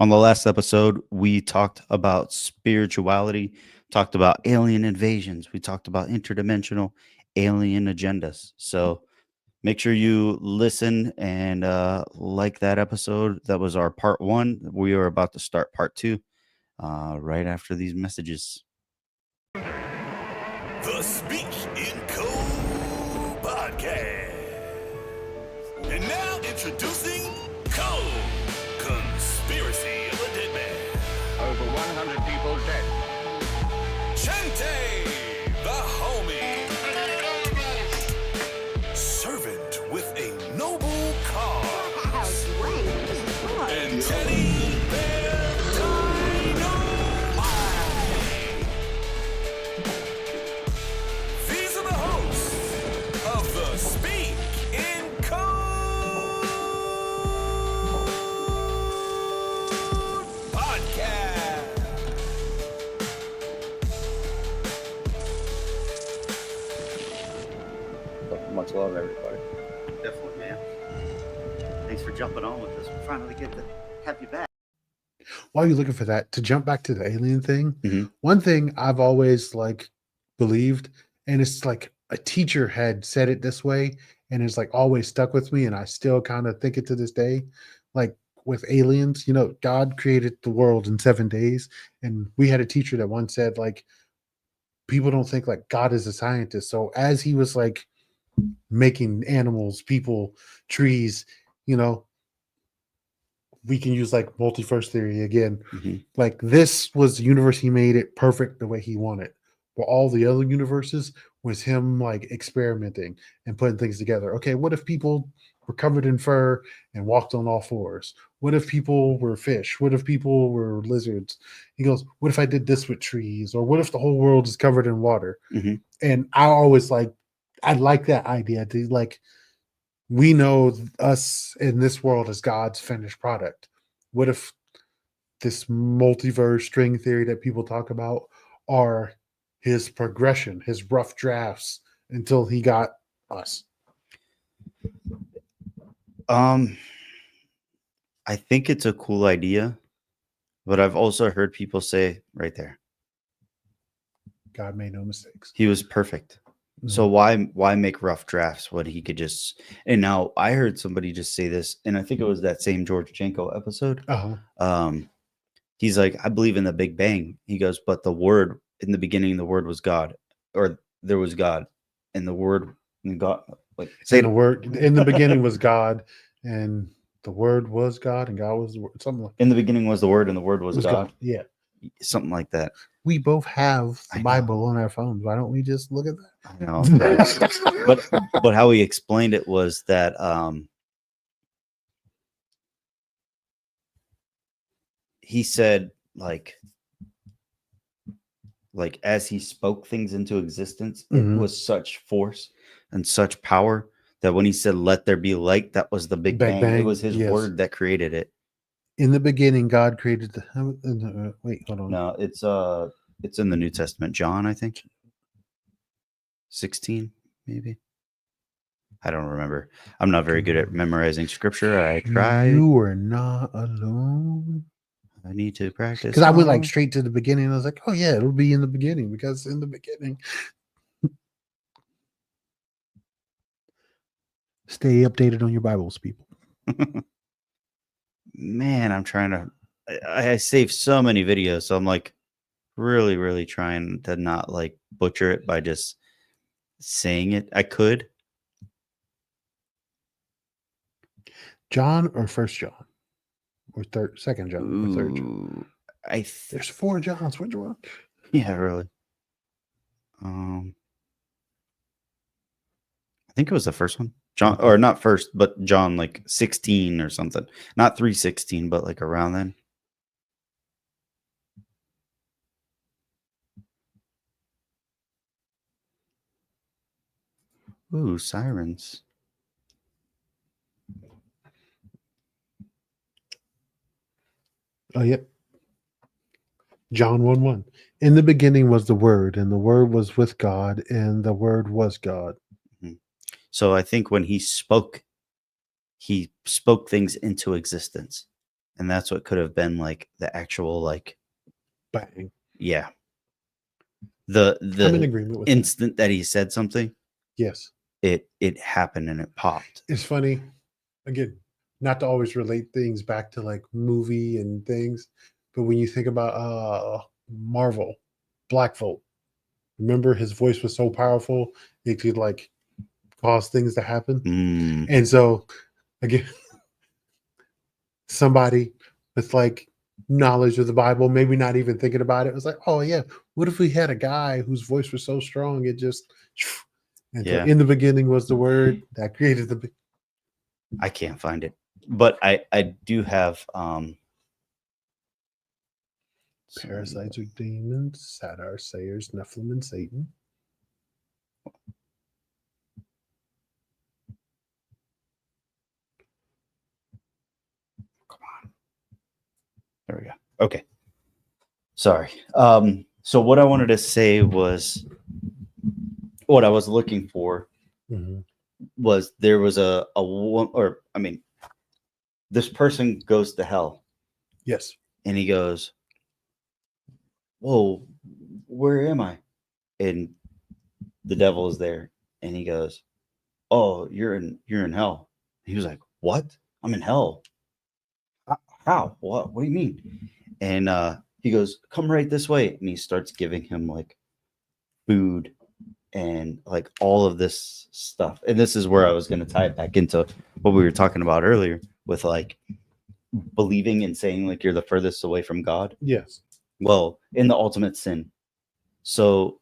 On the last episode, we talked about spirituality, talked about alien invasions, we talked about interdimensional alien agendas. So make sure you listen and like that episode. That was our part one. We are about to start part two right after these messages. The Speak in Code podcast. And now introducing Code, Conspiracy of a Dead Man. Over 100 people dead. Chante, the homie. Servant with a noble cause. And Teddy Bear Dynamite. These are the hosts of the Speak in Code podcast. Much love, everybody. Definitely, man. Thanks for jumping on with us. We finally get to have you back. While you're looking for that, to jump back to the alien thing, Mhm. one thing I've always believed, and it's like a teacher had said it this way, and it's like always stuck with me, and I still kind of think it to this day. Like with aliens, God created the world in 7 days, and we had a teacher that once said people don't think like God is a scientist. So as he was making animals, people, trees, we can use multiverse theory again. Mhm. This was the universe, he made it perfect the way he wanted. But all the other universes was him experimenting and putting things together. Okay, what if people were covered in fur and walked on all fours? What if people were fish? What if people were lizards? He goes, what if I did this with trees? Or what if the whole world is covered in water? Mhm. And I always I like that idea to we know us in this world as God's finished product. What if this multiverse string theory that people talk about are his progression, his rough drafts until he got us? I think it's a cool idea, but I've also heard people say right there, God made no mistakes. he was perfect. So why make rough drafts when he could just? And now I heard somebody just say this, and I think it was that same George Janko episode. He's like, I believe in the Big Bang. He goes, but the word in the beginning, the word was God, or there was God, and the word and God. Say the word in the beginning was God, and the word was God, and God was the word. Something like in the beginning was the word, and the word was God. Yeah, something like that. We both have the Bible on our phones. Why don't we just look at that? I know. but how he explained it was that he said like as he spoke things into existence, it was such force and such power that when he said let there be light, that was the Big Bang. It was his word that created it. In the beginning, God created the. Wait, hold on. No, it's in the New Testament, John, I think. 16, maybe. I don't remember. I'm not very good at memorizing scripture. I try. You are not alone. I need to practice. Because I went straight to the beginning. I was like, oh yeah, it'll be in the beginning because in the beginning. Stay updated on your Bibles, people. Man, I'm trying to. I save so many videos, so I'm really, really trying to not butcher it by just saying it. I could. John or First John, or Second John, or Third John. There's 4 Johns. Which one? Yeah, really. I think it was the first one. John, or not first, but John 16 or something. Not 3:16, but around then. Ooh, sirens. Oh, yep. John 1:1. In the beginning was the Word, and the Word was with God, and the Word was God. Mm-hmm. So I think when he spoke things into existence. and that's what could have been like the actual like Bang. yeah. I'm in The agreement with instant that he said something, yes. it happened and it popped. It's funny. Again, not to always relate things back to like movie and things, but when you think about Marvel, Black Bolt, remember his voice was so powerful it could like cause things to happen. Mm, And so again, somebody with like knowledge of the Bible, maybe not even thinking about it, was like, oh yeah, what if we had a guy whose voice was so strong it just and so Yeah. in the beginning was the word that created the I can't find it, but I do have parasites or demons, satyr, sayers, Nephilim, and Satan. There we go. Okay. Sorry. So what I wanted to say was what I was looking for Mhm. was there was a or I mean, this person goes to hell Yes. and he goes, "Whoa, where am I?" And the devil is there and he goes, "Oh, you're in hell." He was like, "What? I'm in hell. How? What do you mean?" And he goes, "Come right this way." And he starts giving him like food and like all of this stuff. And this is where I was going to tie it back into what we were talking about earlier with like believing and saying like you're the furthest away from God. Yes. Well, in the ultimate sin. So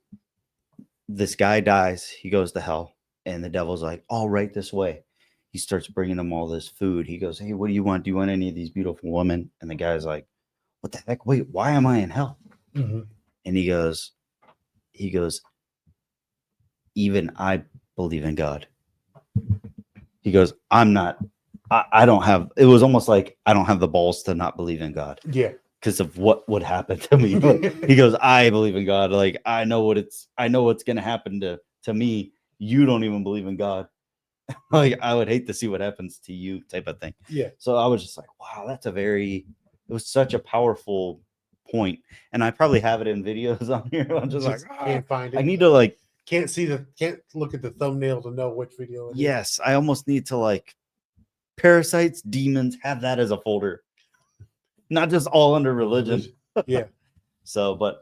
this guy dies, he goes to hell, and the devil's like, "All right, this way." He starts bringing him all this food. He goes, "Hey, what do you want? Do you want any of these beautiful women?" And the guy's like, "What the heck? Wait, why am I in hell?" Mhm. And he goes, "Even I believe in God." He goes, "I'm not, I don't have," it was almost like I don't have the balls to not believe in God Yeah. because of what would happen to me. But he goes, "I believe in God. Like I know what's going to happen to me. You don't even believe in God." Like I would hate to see what happens to you type of thing. Yeah. So I was just like, wow, it was such a powerful point. And I probably have it in videos on here. I'm just like, can't find it. I need to like, can't look at the thumbnail to know which video it is. yes, I almost need to like parasites, demons, have that as a folder, not just all under religion. Yeah. So, but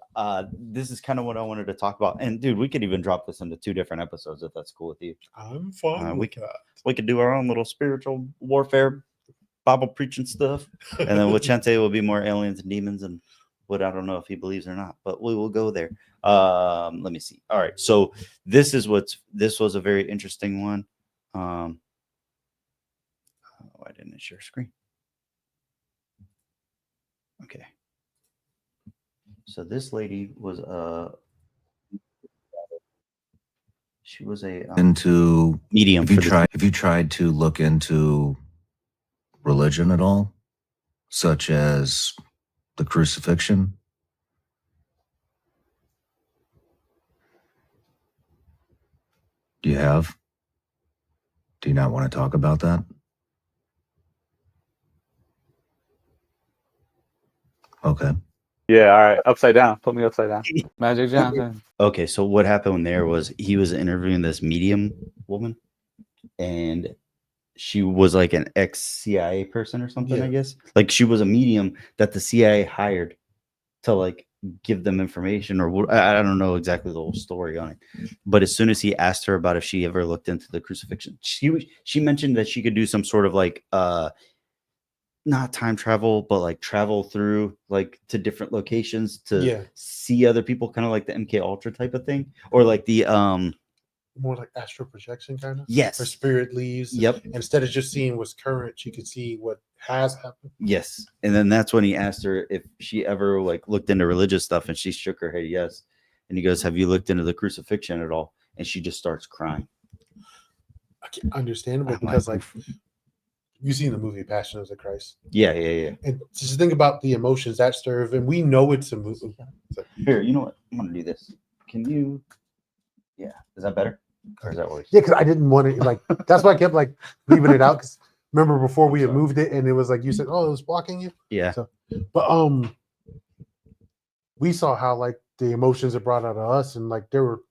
this is kind of what I wanted to talk about. And dude, we could even drop this into 2 different episodes if that's cool with you. I'm fine with that. We could do our own little spiritual warfare, Bible preaching stuff, and then with Chente will be more aliens and demons and what I don't know if he believes or not, but we will go there. Let me see. All right, so this was a very interesting one. Why didn't it share screen? Okay. So this lady was she was a into medium. Have you tried to look into religion at all, such as the crucifixion? Do you have? Do you not want to talk about that? Okay. Yeah, all right. Upside down. Put me upside down. Magic Johnson. Okay, so what happened there was he was interviewing this medium woman, and she was like an ex-CIA person or something, Yeah. I guess. Like she was a medium that the CIA hired to like give them information or what, I don't know exactly the whole story on it. But as soon as he asked her about if she ever looked into the crucifixion, she mentioned that she could do some sort of like not time travel, but like travel through like to different locations to see other people, kind of like the MK Ultra type of thing, or like the more like astral projection kind of. Yes. Her spirit leaves. Yep. Instead of just seeing what's current, she could see what has happened. Yes. And then that's when he asked her if she ever like looked into religious stuff, and she shook her head yes. And he goes, "Have you looked into the crucifixion at all?" And she just starts crying. Understandable, because like you've seen the movie Passion of the Christ. Yeah. And just think about the emotions that stir, and we know it's a movie. Here, you know what? I'm gonna do this. Can you? Yeah. Is that better? Or is that worse? Yeah, because I didn't want to like. That's why I kept like leaving it out, because Remember before we had So- moved it, and it was like you said, "Oh, it was blocking you." Yeah. So, but we saw how like the emotions it brought out of us, and like there were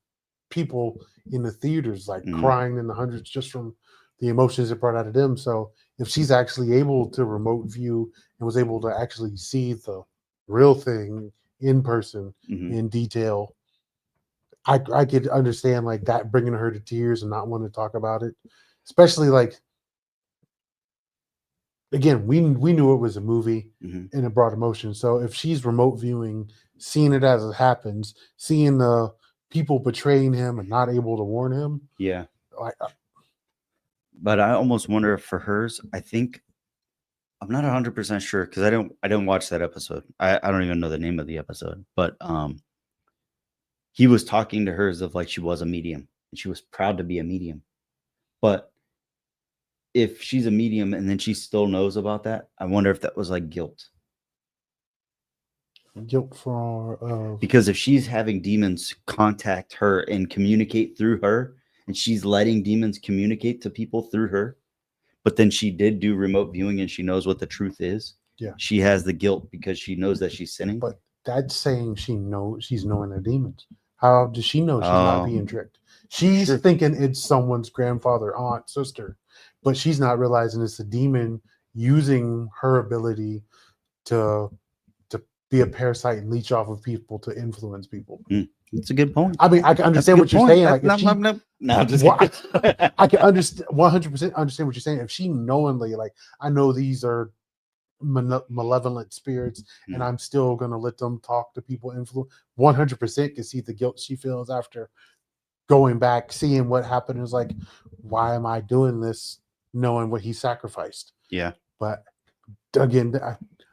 people in the theaters like Mhm. crying in the hundreds just from the emotions it brought out of them. So if she's actually able to remote view and was able to actually see the real thing in person Mhm. in detail, I could understand like that bringing her to tears and not want to talk about it, especially like again we knew it was a movie Mhm. and it brought emotion. So if she's remote viewing, seeing it as it happens, seeing the people betraying him and not able to warn him, Yeah. like But I almost wonder if for hers, I think I'm not 100% sure because I didn't watch that episode. I don't even know the name of the episode, but he was talking to her as if like she was a medium and she was proud to be a medium. But if she's a medium and then she still knows about that, I wonder if that was like guilt. guilt for Because if she's having demons contact her and communicate through her, and she's letting demons communicate to people through her, but then she did do remote viewing and she knows what the truth is. Yeah. She has the guilt because she knows that she's sinning. but that's saying she's knowing they're demons. How does she know she's not Oh. being tricked? She's Sure. thinking it's someone's grandfather, aunt, sister, but she's not realizing it's a demon using her ability to be a parasite and leech off of people to influence people. That's a good point. I mean, I can understand what you're saying. Like, if she, no, I'm just Well, kidding. I can understand 100% understand what you're saying. If she knowingly, like, I know these are malevolent spirits, and I'm still gonna let them talk to people, influence. 100% can see the guilt she feels after going back, seeing what happened. Is like, why am I doing this, knowing what he sacrificed? Yeah. But again,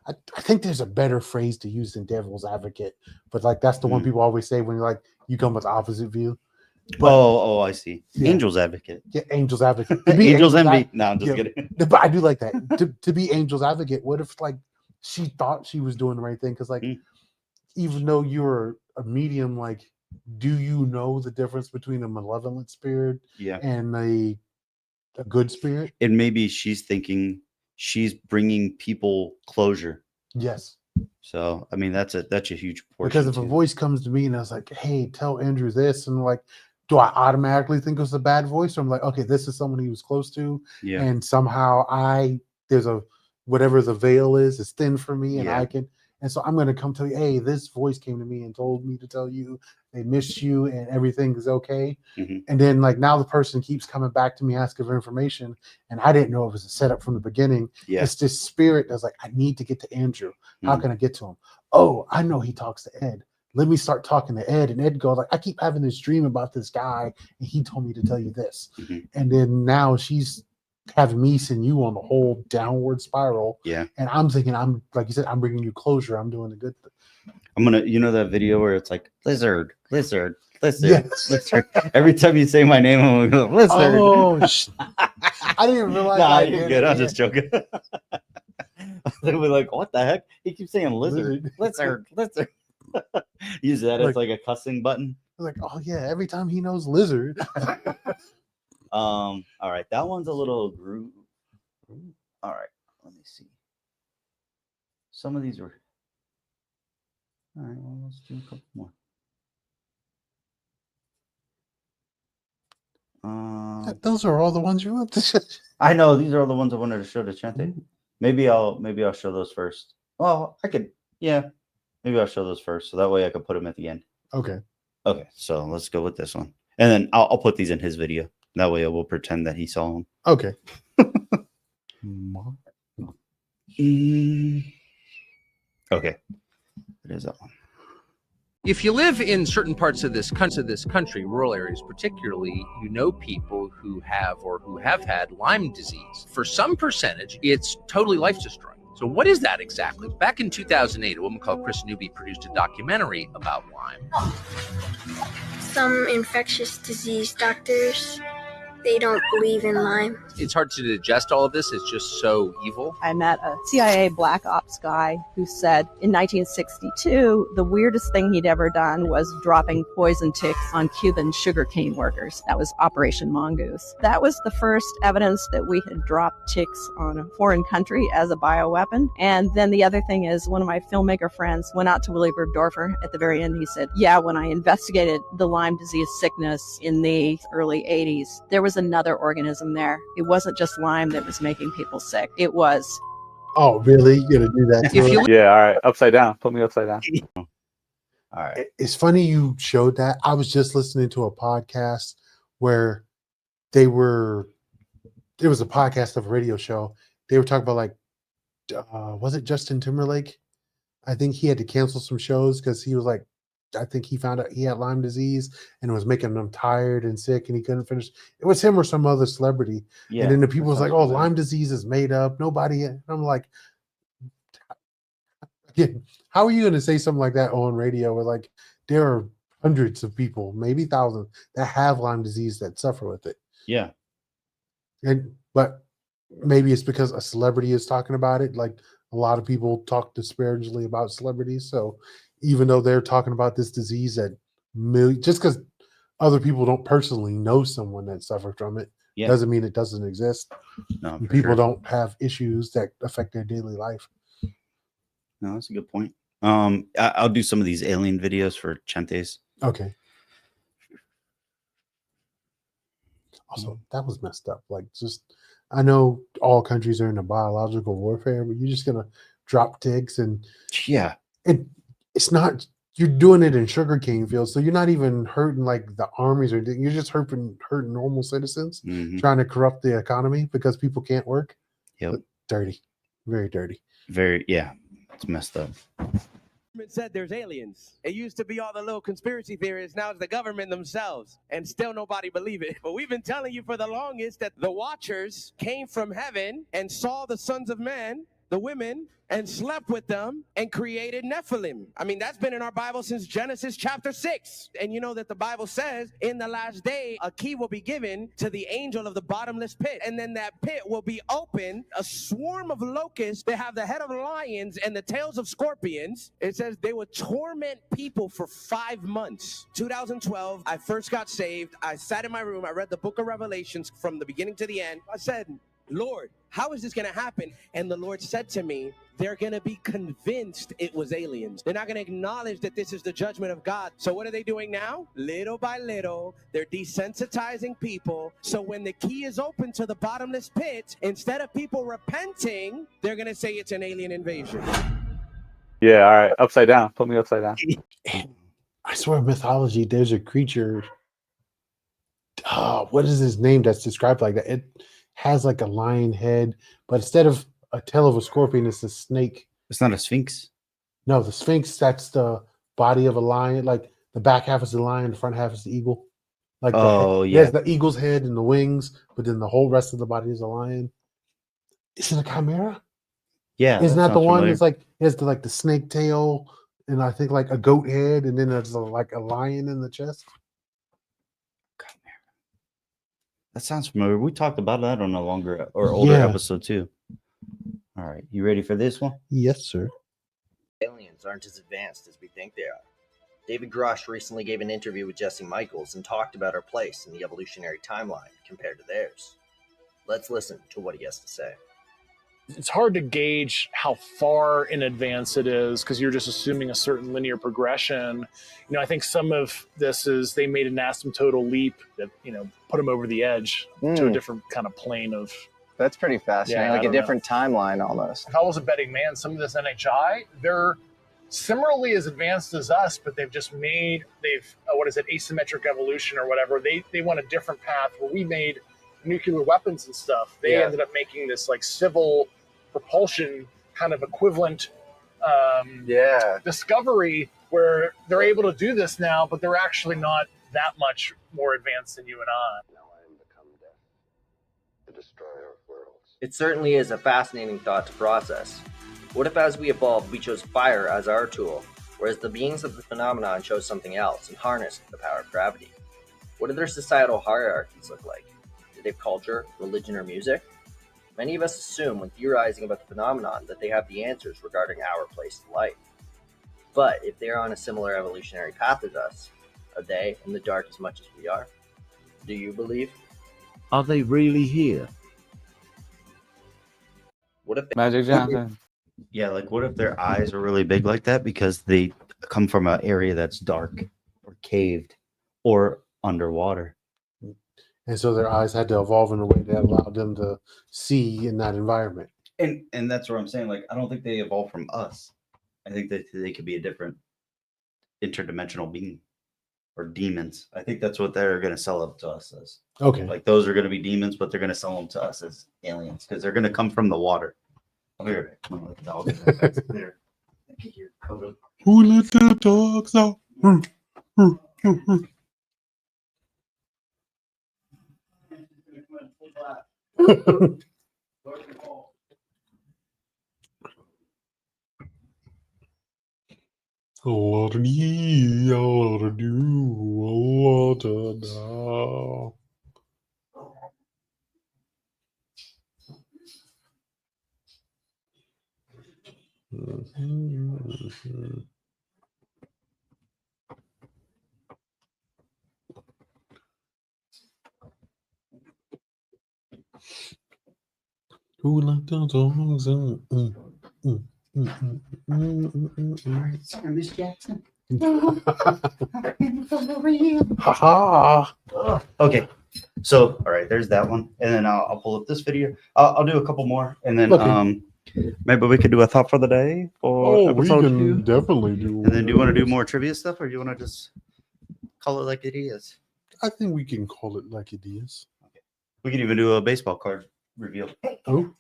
I think there's a better phrase to use than devil's advocate, but like that's the one people always say when like you come with opposite view. But Oh, I see. Yeah. Angel's advocate. yeah, angel's advocate. To be Angel's envy. ad- No, I'm just yeah, kidding. But I do like that. To be angel's advocate. What if like she thought she was doing the right thing? Because like even though you're a medium, like do you know the difference between a malevolent spirit Yeah. and a good spirit? And maybe she's thinking she's bringing people closure. Yes. So I mean that's a huge portion. Because if a voice comes to me and I was like, "Hey, tell Andrew this," and like, do I automatically think it was a bad voice? Or I'm like, okay, this is someone he was close to, Yeah. and somehow there's a whatever the veil is thin for me, and Yeah. I can, and so I'm going to come tell you, hey, this voice came to me and told me to tell you they missed you and everything is okay. Mhm. And then like now the person keeps coming back to me asking for information, and I didn't know it was a setup from the beginning. Yeah. It's this spirit that's like, I need to get to Andrew. How Mhm. can I get to him? Oh, I know he talks to Ed. Let me start talking to Ed. And Ed goes like, I keep having this dream about this guy, and he told me to tell you this. Mhm. And then now she's having me send you on the whole downward spiral. Yeah. And I'm thinking, I'm like you said, I'm bringing you closure. I'm doing a good thing. I'm gonna, that video where it's like lizard. Yes. Lizard. Every time you say my name, I'm gonna go lizard. Oh, I didn't realize. Nah, I you're did good. it. I'm just joking. They were like, "What the heck?" He keeps saying lizard. Lizard. Use that as like a cussing button. I was like, oh yeah, every time he knows lizard. All right, that one's a little groove. All right, let me see. Some of these were. All right, well, let's do a couple more. Those are all the ones you want to show. I know these are all the ones I wanted to show to Chante. Maybe I'll show those first. Well, I could, yeah. Maybe I'll show those first, so that way I could put them at the end. Okay. Okay, so let's go with this one, and then I'll put these in his video. That way, I will pretend that he saw them. Okay. Okay, it is that one. If you live in certain parts of this country, rural areas particularly, you know people who have or who have had Lyme disease. For some percentage, it's totally life-destroying. So what is that exactly? Back in 2008, a woman called Chris Newby produced a documentary about Lyme. Some infectious disease doctors, they don't believe in Lyme. It's hard to digest all of this. It's just so evil. I met a CIA black ops guy who said in 1962, the weirdest thing he'd ever done was dropping poison ticks on Cuban sugarcane workers. That was Operation Mongoose. That was the first evidence that we had dropped ticks on a foreign country as a bioweapon. And then the other thing is, one of my filmmaker friends went out to Willy Bergdorfer at the very end. He said, yeah, when I investigated the Lyme disease sickness in the early 80s, there was another organism there. It wasn't just Lyme that was making people sick. It was. Oh, really? You're gonna do that? If you Yeah, all right. Upside down. Put me upside down. All right. It's funny you showed that. I was just listening to a podcast where it was a podcast of a radio show. They were talking about, like, was it Justin Timberlake? I think he had to cancel some shows because he was like, I think he found out he had Lyme disease and it was making him tired and sick and he couldn't finish. It was him or some other celebrity. Yeah. And then the people was that like, sounds oh, familiar. Lyme disease is made up. Nobody. And I'm like, how are you going to say something like that on radio where, like, there are hundreds of people, maybe thousands, that have Lyme disease that suffer with it? Yeah. But maybe it's because a celebrity is talking about it. Like, a lot of people talk disparagingly about celebrities. So even though they're talking about this disease that just because other people don't personally know someone that suffered from it, Yeah. doesn't mean it doesn't exist. No, And for people sure. don't have issues that affect their daily life. No, that's a good point. I'll do some of these alien videos for Chentes. Okay. Also, that was messed up. Like, just, I know all countries are into biological warfare, but you're just gonna drop ticks and Yeah. it's not, you're doing it in sugarcane fields, so you're not even hurting like the armies or anything. You're just hurting normal citizens, Mhm. trying to corrupt the economy because people can't work. Yep. Dirty, very dirty. Yeah. It's messed up. Government said there's aliens. It used to be all the little conspiracy theories. Now it's the government themselves, and still nobody believe it. But we've been telling you for the longest that the Watchers came from heaven and saw the sons of men, the women, and slept with them and created Nephilim. I mean, that's been in our Bible since Genesis chapter 6. And you know that the Bible says in the last day, a key will be given to the angel of the bottomless pit. And then that pit will be open. A swarm of locusts, they have the head of lions and the tails of scorpions. It says they would torment people for 5 months. 2012, I first got saved. I sat in my room. I read the book of Revelations from the beginning to the end. I said, Lord, how is this going to happen? And the Lord said to me, they're going to be convinced it was aliens. They're not going to acknowledge that this is the judgment of God. So what are they doing now? Little by little, they're desensitizing people. So when the key is open to the bottomless pit, instead of people repenting, they're going to say it's an alien invasion. Yeah, all right. Upside down. Put me upside down. I swear, mythology, there's a creature. What is his name that's described like that? It has like a lion head, but instead of a tail of a scorpion, it's a snake. It's not a sphinx. No, the sphinx, that's the body of a lion. Like, the back half is the lion, the front half is the eagle. Like, there's the eagle's head and the wings, but then the whole rest of the body is a lion. Is it a chimera? Yeah. Isn't that the sounds one familiar. that's like, has the snake tail and I think like a goat head, and then there's like a lion in the chest? That sounds familiar. We talked about that on a longer or older episode too. All right. You ready for this one? Yes, sir. Aliens aren't as advanced as we think they are. David Grush recently gave an interview with Jesse Michaels and talked about our place in the evolutionary timeline compared to theirs. Let's listen to what he has to say. It's hard to gauge how far in advance it is because you're just assuming a certain linear progression. You know, I think some of this is they made an asymptotal leap that, you know, put them over the edge to a different kind of plane of. That's pretty fascinating, like a different timeline almost. If I was a betting man, some of this NHI, they're similarly as advanced as us, but they've asymmetric evolution or whatever. They went a different path where we made nuclear weapons and stuff. They ended up making this like civil propulsion kind of equivalent discovery where they're able to do this now, but they're actually not that much more advanced than you and I. Now I am become death, the destroyer of worlds. It certainly is a fascinating thought to process. What if as we evolved we chose fire as our tool, whereas the beings of the phenomenon chose something else and harnessed the power of gravity? What do their societal hierarchies look like? Did native culture, religion, or music? Many of us assume when theorizing about the phenomenon that they have the answers regarding our place in life. But if they are on a similar evolutionary path as us, are they in the dark as much as we are? Do you believe? Are they really here? What if Magic Johnson? Yeah, like what if their eyes are really big like that because they come from an area that's dark or caved or underwater? And so their eyes had to evolve in a way that allowed them to see in that environment. And that's what I'm saying. Like, I don't think they evolved from us. I think that they could be a different interdimensional being or demons. I think that's what they're going to sell it to us as. Okay. Like those are going to be demons, but they're going to sell them to us as aliens because they're going to come from the water. Oh, here, I'm gonna let the dog there. Who let the dogs out? A lot of ye, a lot of do, a lot of da. Who let the dogs out? Sorry, Miss Jackson. Ha Okay, so all right, there's that one, and then I'll pull up this video. I'll do a couple more, and then Okay. Maybe we could do a thought for the day or Oh, we episode can 2. definitely do. And then do you want to do more trivia stuff, or do you want to just call it like it is? I think we can call it like it is. Okay. We can even do a baseball card reveal. Oh,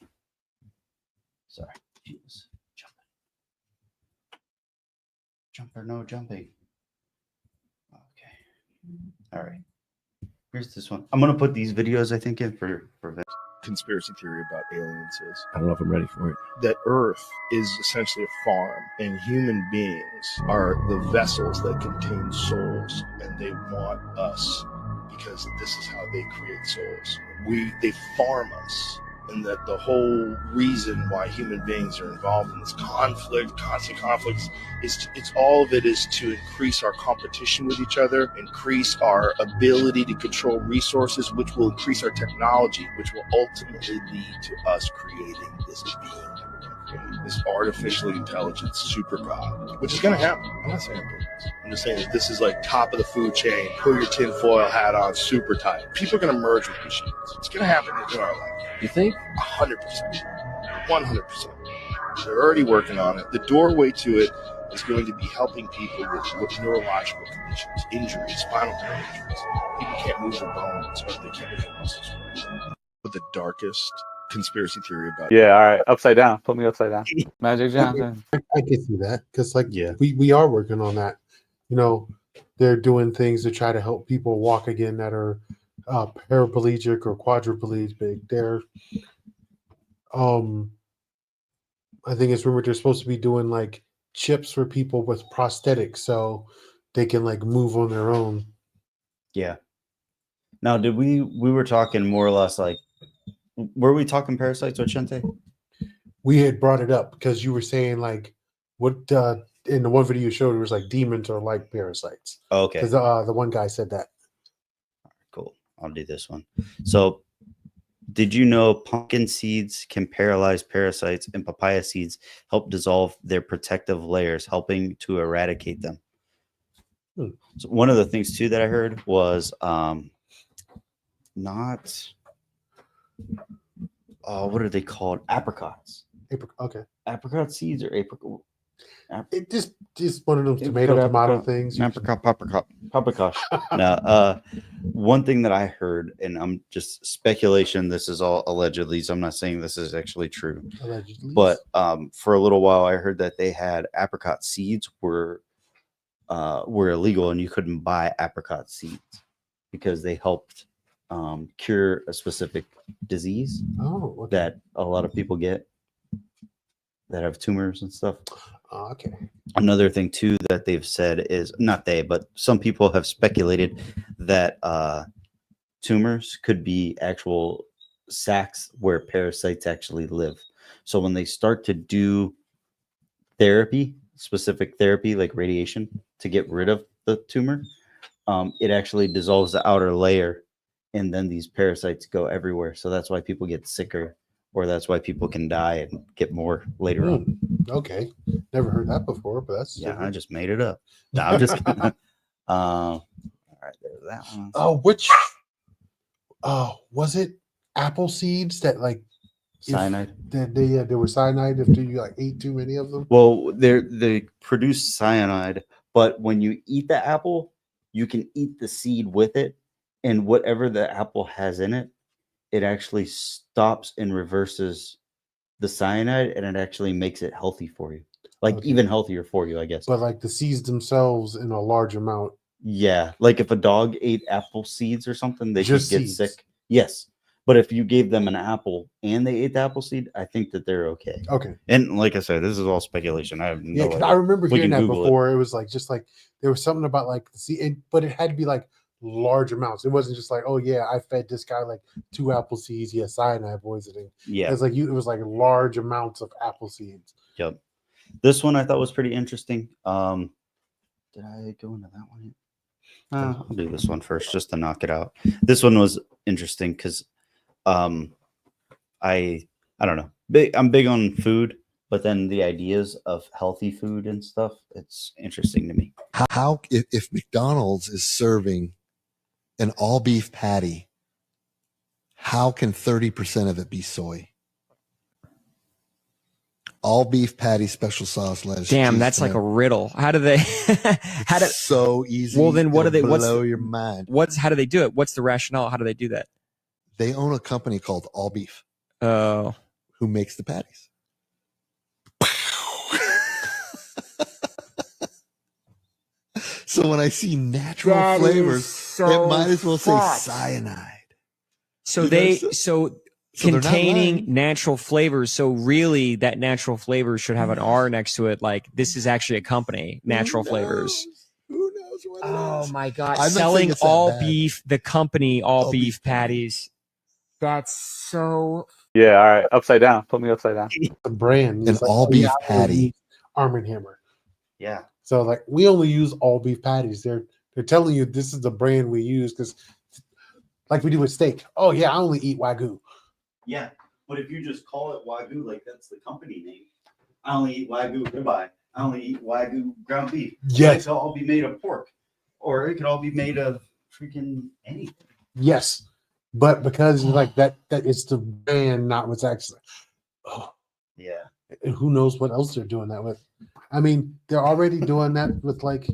sorry. Jeez. Jumper, no jumping. Okay. All right. Here's this one. I'm gonna put these videos, I think, in for Vince. Conspiracy theory about aliens is I don't know if I'm ready for it. that Earth is essentially a farm, and human beings are the vessels that contain souls, and they want us because this is how they create souls. They farm us, and that the whole reason why human beings are involved in this conflict, constant conflicts, it's all of it is to increase our competition with each other, increase our ability to control resources, which will increase our technology, which will ultimately lead to us creating this being that we're going to create, this artificially intelligent super god, which is going to happen. I'm not saying it. I'm just saying that this is like top of the food chain. Put your tinfoil hat on, super tight. People are going to merge with machines. It's going to happen in our life. You think? 100%. 100%. They're already working on it. The doorway to it is going to be helping people with neurological conditions, injuries, spinal cord injuries. People can't move their bones or they can't move their muscles. But the darkest conspiracy theory about Yeah, all right. Upside down. Put me upside down. Magic Johnson. I can see that because, like, we are working on that. You know, they're doing things to try to help people walk again that are paraplegic or quadriplegic. They're, I think it's rumored they're supposed to be doing like chips for people with prosthetics so they can like move on their own. Yeah. Now, did we were talking more or less like, were we talking parasites with Shente? We had brought it up because you were saying like what in the one video you showed it was like demons are like parasites. Oh, okay. Because the one guy said that. Cool. I'll do this one. So, did you know pumpkin seeds can paralyze parasites and papaya seeds help dissolve their protective layers, helping to eradicate them? So one of the things too that I heard was not what are they called? Apricots. Okay. Apricot seeds or apricot. It just one of those tomato things. Paprikash. Now, one thing that I heard, and I'm just speculation. This is all allegedly. So I'm not saying this is actually true. Allegedly. But for a little while, I heard that they had apricot seeds were illegal, and you couldn't buy apricot seeds because they helped cure a specific disease that a lot of people get that have tumors and stuff. Okay. Another thing too that they've said is not they, but some people have speculated that tumors could be actual sacs where parasites actually live. So when they start to do therapy, specific therapy like radiation to get rid of the tumor, it actually dissolves the outer layer, and then these parasites go everywhere. So that's why people get sicker, or that's why people can die and get more later on. Okay, never heard that before, but that's I just made it up. No, I'm just kidding. All right, there's that one. Oh, was it apple seeds that like Cyanide. That they were cyanide if you like ate too many of them? Well, they produce cyanide, but when you eat the apple, you can eat the seed with it, and whatever the apple has in it, it actually stops and reverses the cyanide, and it actually makes it healthy for you, like even healthier for you, I guess. But like the seeds themselves in a large amount. Yeah, like if a dog ate apple seeds or something, they Just could get seeds. sick. Yes, but if you gave them an apple and they ate the apple seed, I think that they're okay. Okay. And like I said, this is all speculation. I have no Yeah, because idea. I remember We hearing can that Google before. It was like just like there was something about like the seed, but it had to be like large amounts. It wasn't just like, oh yeah, I fed this guy like 2 apple seeds. Yeah, cyanide poisoning. Yeah. It's like it was like large amounts of apple seeds. Yep. This one I thought was pretty interesting. Did I go into that one yet? I'll do this one first just to knock it out. This one was interesting because I don't know. I'm big on food, but then the ideas of healthy food and stuff, it's interesting to me. How if McDonald's is serving an all beef patty, how can 30% of it be soy? All beef patty, special sauce, lettuce. Damn, cheese, that's like a tomato. riddle. How do they? How do So easy. Well, then what do they? It'll What's blow your mind? How do they do it? What's the rationale? How do they do that? They own a company called All Beef. Oh, who makes the patties? So when I see natural That is flavors, so it might as well say fucked. cyanide. So You they know, so so they're not containing lying. natural flavors. So really, that natural flavor should have an R next to it. Like this is actually a company, Natural Flavors. Who knows what it Oh is? my god! I'm not saying Selling it's that all bad. beef, the company all All beef beef patties. That's so. Yeah, all right. Upside down. Put me upside down. The brand An is like, all oh, yeah, beef I only patty. use Arm and Hammer. Yeah. So like we only use all beef patties. They're telling you this is the brand we use because like we do with steak. Oh yeah, I only eat Wagyu. Yeah, but if you just call it Wagyu, like that's the company name. I only eat Wagyu ribeye. I only eat Wagyu ground beef. Yes. It could all be made of pork, or it could all be made of freaking anything. Yes, but because like that it's the brand, not what's actually. Oh, Yeah. and who knows what else they're doing that with? I mean, they're already doing that with like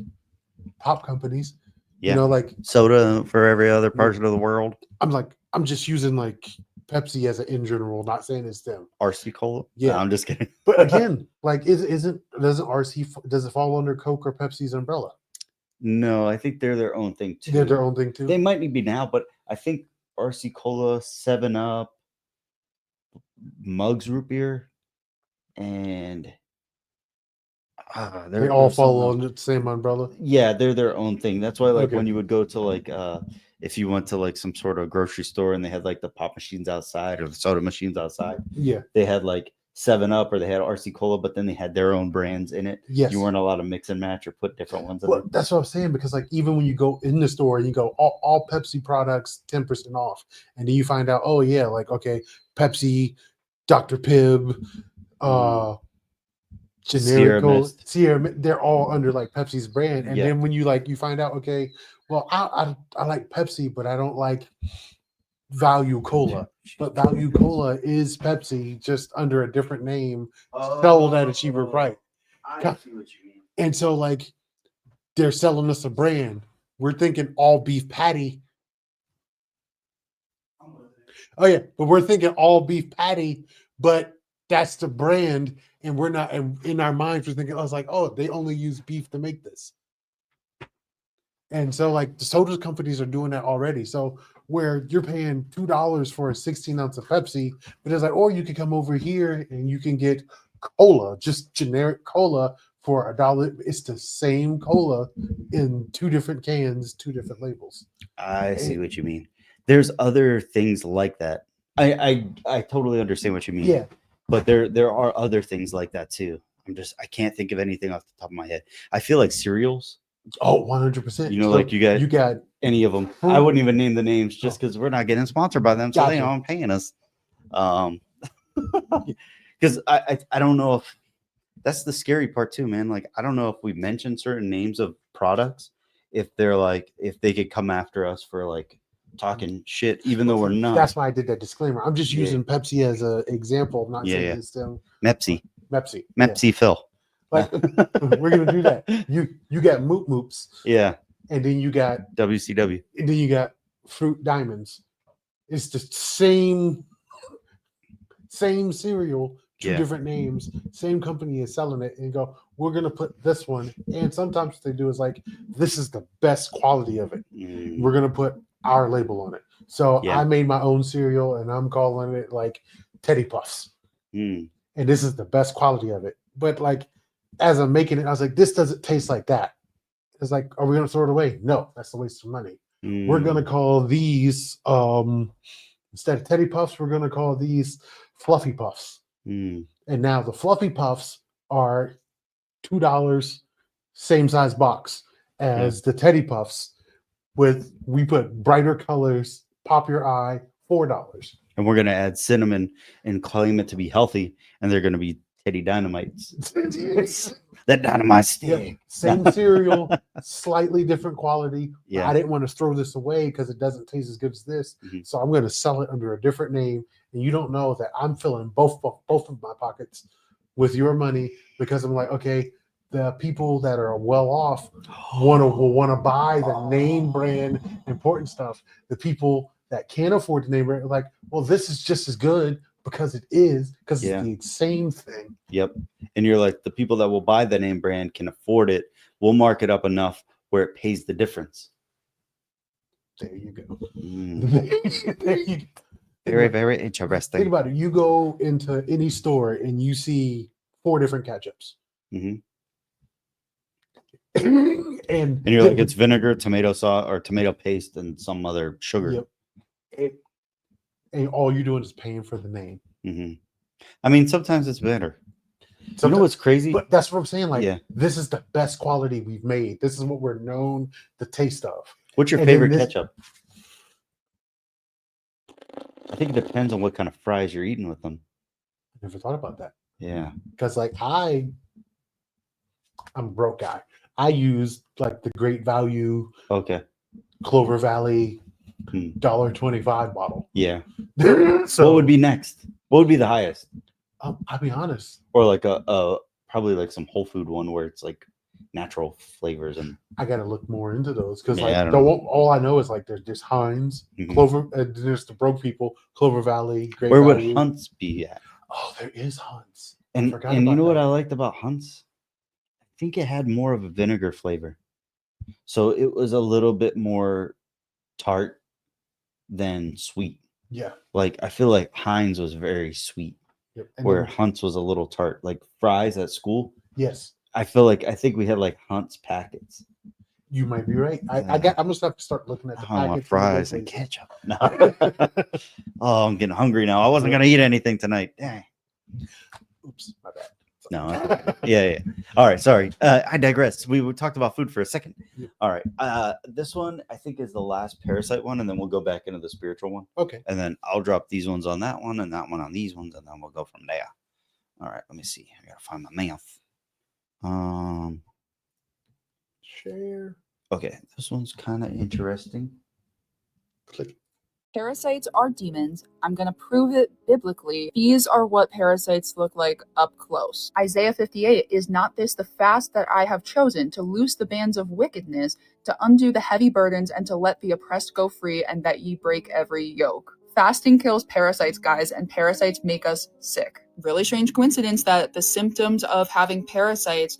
pop companies. Yeah. You know, like Soda for every other part of the world. I'm just using like Pepsi as an in general, not saying it's them. RC Cola. Yeah. No, I'm just kidding. But again, like doesn't RC does it fall under Coke or Pepsi's umbrella? No, I think they're their own thing too. They're their own thing too. They might be now, but I think RC Cola, 7-Up, Mugs root beer, and They all fall under the same umbrella. Yeah, they're their own thing. That's why, like, Okay. when you would go to like, if you went to like some sort of grocery store and they had like the pop machines outside or the soda machines outside, Yeah. they had like 7-Up or they had RC Cola, but then they had their own brands in it. Yes. You weren't allowed to mix and match or put different ones in Well, there. that's what I'm saying because like even when you go in the store and you go all Pepsi products 10% off, and then you find out, oh yeah, like okay, Pepsi, Dr. Pibb, Sierra generic Cola, Mist. Sierra, they're all under like Pepsi's brand. And Yeah. then when you find out, okay, well I like Pepsi, but I don't like Value Cola. But Value Cola is Pepsi, just under a different name, sold at a cheaper price. I see what you mean. And so, like, they're selling us a brand. We're thinking all beef patty. Oh, yeah. But we're thinking all beef patty, but that's the brand. And we're not, and in our minds, we're thinking, I was like, oh, they only use beef to make this. And so, like, the soda companies are doing that already. So, where you're paying $2 for a 16 ounce of Pepsi, but it's like, or you can come over here and you can get cola, just generic cola for $1. It's the same cola in 2 different cans, 2 different labels. I see what you mean. there's other things like that. I totally understand what you mean. Yeah. But there are other things like that too. I can't think of anything off the top of my head. I feel like cereals. Oh, 100%. You know, like you got any of them. I wouldn't even name the names just because we're not getting sponsored by them, so they aren't paying us. Because I don't know if that's the scary part too, man. Like I don't know if we mention certain names of products, if they're like if they could come after us for like talking shit, even though we're not. That's why I did that disclaimer. I'm just using Pepsi as an example. I'm not saying it's still Mepsi. Phil. Like we're gonna do that. You got Moop Moops. Yeah. And then you got WCW. And then you got Fruit Diamonds. It's the same cereal, two different names, same company is selling it, and go, we're gonna put this one. And sometimes what they do is like, this is the best quality of it. We're gonna put our label on it. So I made my own cereal and I'm calling it like Teddy Puffs. And this is the best quality of it. But like as I'm making it, I was like, this doesn't taste like that. It's like, are we gonna throw it away? No, that's a waste of money. We're gonna call these instead of Teddy Puffs, we're gonna call these Fluffy Puffs. And now the Fluffy Puffs are $2, same size box as the Teddy Puffs. We put brighter colors, pop your eye, $4. And we're gonna add cinnamon and claim it to be healthy, and they're gonna be Teddy Dynamites. That dynamite stick. Yeah, same cereal, slightly different quality. I didn't want to throw this away because it doesn't taste as good as this. So I'm going to sell it under a different name. And you don't know that I'm filling both of my pockets with your money because I'm like, okay, the people that are well off will want to buy the name brand important stuff. The people that can't afford the name brand are like, well, this is just as good because it's the same thing. Yep. And you're like, the people that will buy the name brand can afford it. We'll mark it up enough where it pays the difference. There you go. There you go. Very, very interesting. Think about it. You go into any store and you see 4 different ketchups. And you're like, it's vinegar, tomato sauce, or tomato paste, and some other sugar. Yep. And all you're doing is paying for the name. I mean, sometimes it's better. You know what's crazy? But that's what I'm saying. Like, this is the best quality we've made. This is what we're known the taste of. What's your favorite ketchup? I think it depends on what kind of fries you're eating with them. I never thought about that. Yeah. Because like I'm a broke guy. I use like the Great Value. Clover Valley $1.25 bottle. Yeah. So what would be next? What would be the highest? I'll be honest. Or like a probably like some whole food one where it's like natural flavors. And I got to look more into those because all I know is like there's just Heinz, Clover. There's the broke people, Clover Valley. Great where Value. would Hunt's be at? Oh, there is Hunt's. And you know what I liked about Hunt's? I think it had more of a vinegar flavor, so it was a little bit more tart than sweet. Yeah. Like I feel like Heinz was very sweet, where Hunt's was a little tart. Like fries at school. Yes. I think we had like Hunt's packets. You might be right. I'm gonna have to start looking at the packets. I want fries and ketchup. No. Oh, I'm getting hungry now. I wasn't gonna eat anything tonight. Dang. Oops, my bad. No. Yeah. All right. Sorry. I digress. We talked about food for a second. All right. This one I think is the last parasite one, and then we'll go back into the spiritual one. Okay. And then I'll drop these ones on that one and that one on these ones, and then we'll go from there. All right. Let me see. I gotta find my mouth. Share. Okay. This one's kind of interesting. Click. Parasites are demons. I'm going to prove it biblically. These are what parasites look like up close. Isaiah 58, is not this the fast that I have chosen to loose the bands of wickedness, to undo the heavy burdens, and to let the oppressed go free, and that ye break every yoke? Fasting kills parasites, guys, and parasites make us sick. Really strange coincidence that the symptoms of having parasites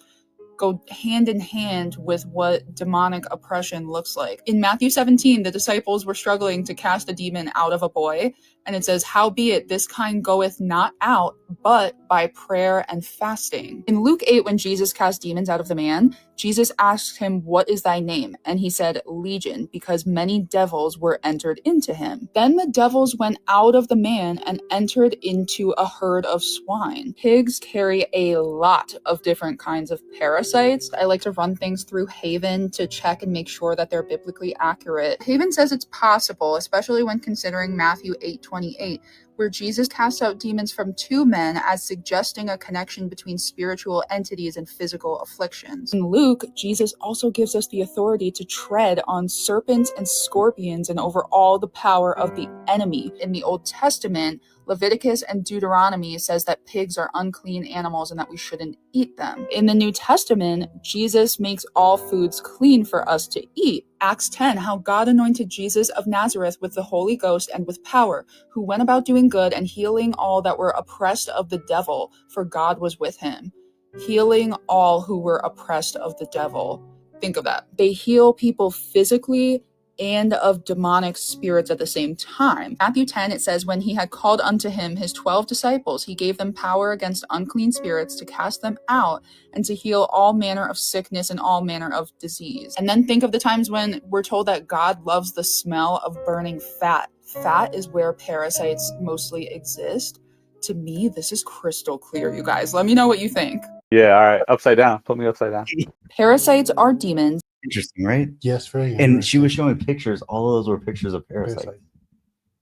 go hand in hand with what demonic oppression looks like. In Matthew 17, the disciples were struggling to cast a demon out of a boy, And it says, howbeit this kind goeth not out, but by prayer and fasting. In Luke 8, when Jesus cast demons out of the man, Jesus asked him, what is thy name? And he said, Legion, because many devils were entered into him. Then the devils went out of the man and entered into a herd of swine. Pigs carry a lot of different kinds of parasites. I like to run things through Haven to check and make sure that they're biblically accurate. Haven says it's possible, especially when considering Matthew 8:28, where Jesus casts out demons from two men as suggesting a connection between spiritual entities and physical afflictions. In Luke, Jesus also gives us the authority to tread on serpents and scorpions and over all the power of the enemy. In the Old Testament, Leviticus and Deuteronomy says that pigs are unclean animals and that we shouldn't eat them. In the New Testament, Jesus makes all foods clean for us to eat. Acts 10, how God anointed Jesus of Nazareth with the Holy Ghost and with power, who went about doing good and healing all that were oppressed of the devil, for God was with him. Healing all who were oppressed of the devil. Think of that. They heal people physically and of demonic spirits at the same time. Matthew 10, it says, when he had called unto him his 12 disciples, he gave them power against unclean spirits to cast them out and to heal all manner of sickness and all manner of disease. And then think of the times when we're told that God loves the smell of burning fat. Fat is where parasites mostly exist. To me, this is crystal clear, you guys. Let me know what you think. Yeah, all right. Upside down. Put me upside down. Parasites are demons. Interesting, right? Yes, very And she was showing pictures. All of those were pictures of parasites.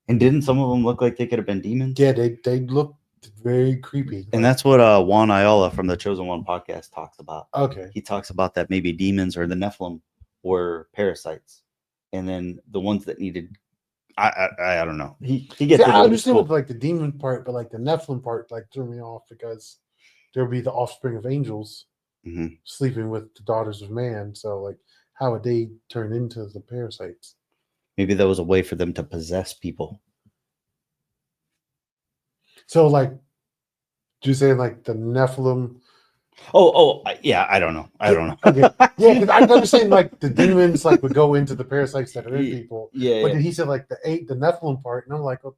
And didn't some of them look like they could have been demons? Yeah, they looked very creepy. And that's what Juan Ayala from the Chosen One podcast talks about. Okay. He talks about that maybe demons or the Nephilim were parasites. And then the ones that needed, I don't know. He gets See, I it. understand Cool. with like the demon part, but like the Nephilim part like threw me off because there'll be the offspring of angels sleeping with the daughters of man. So like, how would they turn into the parasites? Maybe that was a way for them to possess people. So like, you say like the Nephilim? Yeah, I don't know. Okay, yeah, because I understand like the demons like would go into the parasites that are in people. Yeah, but yeah. then he said like the Nephilim part, and I'm like, oh,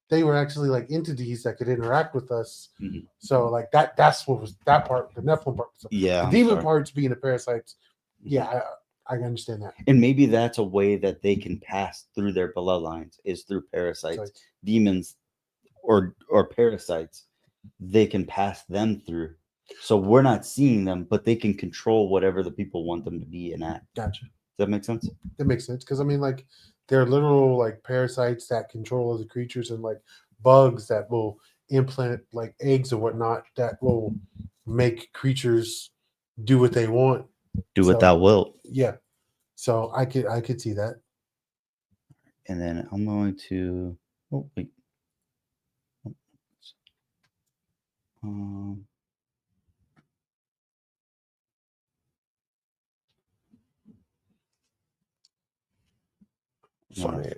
they were actually like entities that could interact with us. So like that's what was that part, the Nephilim part. So Yeah, the I'm demon sorry. parts being the parasites. Yeah, I understand that. And maybe that's a way that they can pass through their bloodlines is through parasites. Demons or parasites, they can pass them through. So we're not seeing them, but they can control whatever the people want them to be and act. Gotcha. Does that make sense? That makes sense because I mean, like, they're literal like parasites that control other creatures and like bugs that will implant like eggs or whatnot that will make creatures do what they want. Do what thou wilt. Yeah. So I could see that. And then I'm going to. Oh wait. Funny.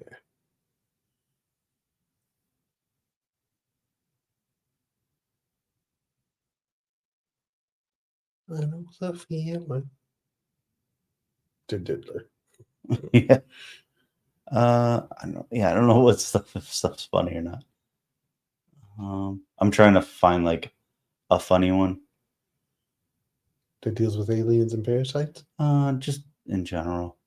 I know the feeling. To Diddler. Yeah. I don't know what if stuff's funny or not. I'm trying to find like a funny one that deals with aliens and parasites. Just in general.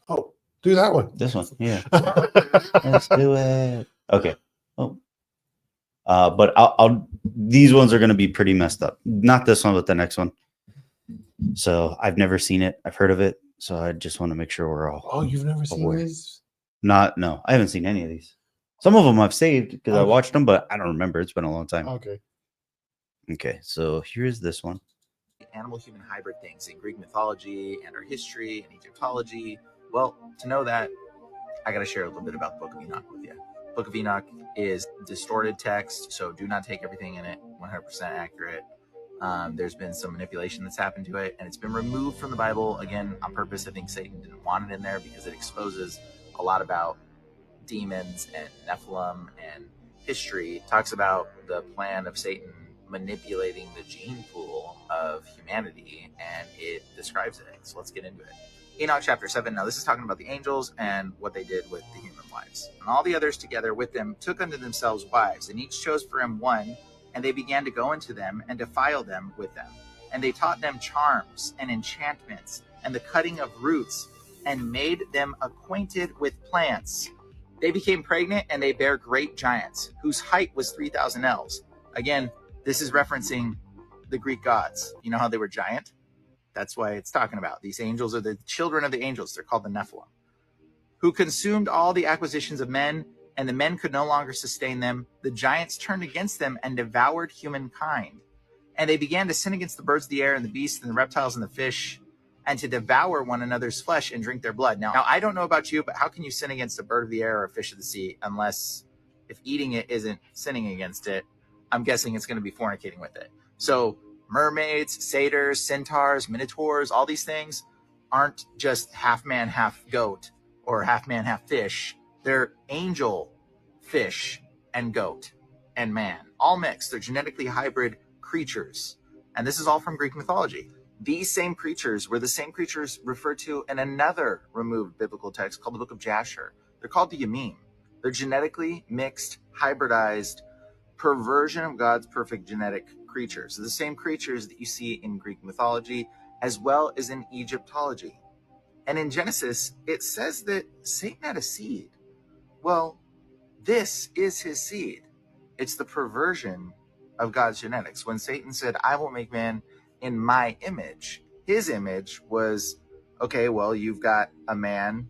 Oh, do that one. This one, yeah. Let's do it. Okay. Oh. But I'll these ones are going to be pretty messed up. Not this one, but the next one. So I've never seen it. I've heard of it. So I just want to make sure we're all. Oh, you've never seen these? No, I haven't seen any of these. Some of them I've saved because I watched them, but I don't remember. It's been a long time. Okay, so here's this one. Animal-human hybrid things in Greek mythology and our history and Egyptology. Well, to know that, I got to share a little bit about the Book of Enoch with you. Book of Enoch is distorted text, so do not take everything in it 100% accurate. There's been some manipulation that's happened to it, and it's been removed from the Bible, again, on purpose. I think Satan didn't want it in there because it exposes a lot about demons and Nephilim and history. It talks about the plan of Satan manipulating the gene pool of humanity, and it describes it. So let's get into it. Enoch chapter 7. Now this is talking about the angels and what they did with the human wives. And all the others together with them took unto themselves wives, and each chose for him one, and they began to go into them and defile them with them. And they taught them charms and enchantments and the cutting of roots, and made them acquainted with plants. They became pregnant, and they bare great giants, whose height was 3,000 ells. Again, this is referencing the Greek gods. You know how they were giant? That's why it's talking about. These angels are the children of the angels. They're called the Nephilim, who consumed all the acquisitions of men, and the men could no longer sustain them. The giants turned against them and devoured humankind. And they began to sin against the birds of the air and the beasts and the reptiles and the fish, and to devour one another's flesh and drink their blood. Now, I don't know about you, but how can you sin against a bird of the air or a fish of the sea unless, if eating it isn't sinning against it, I'm guessing it's going to be fornicating with it. So mermaids, satyrs, centaurs, minotaurs, all these things aren't just half man, half goat, or half man, half fish. They're angel, fish, and goat, and man, all mixed. They're genetically hybrid creatures. And this is all from Greek mythology. These same creatures were the same creatures referred to in another removed biblical text called the Book of Jasher. They're called the Yamim. They're genetically mixed, hybridized perversion of God's perfect genetic creatures. They're the same creatures that you see in Greek mythology as well as in Egyptology. And in Genesis, it says that Satan had a seed. Well, this is his seed. It's the perversion of God's genetics. When Satan said, I will make man in my image, his image was, okay, well, you've got a man,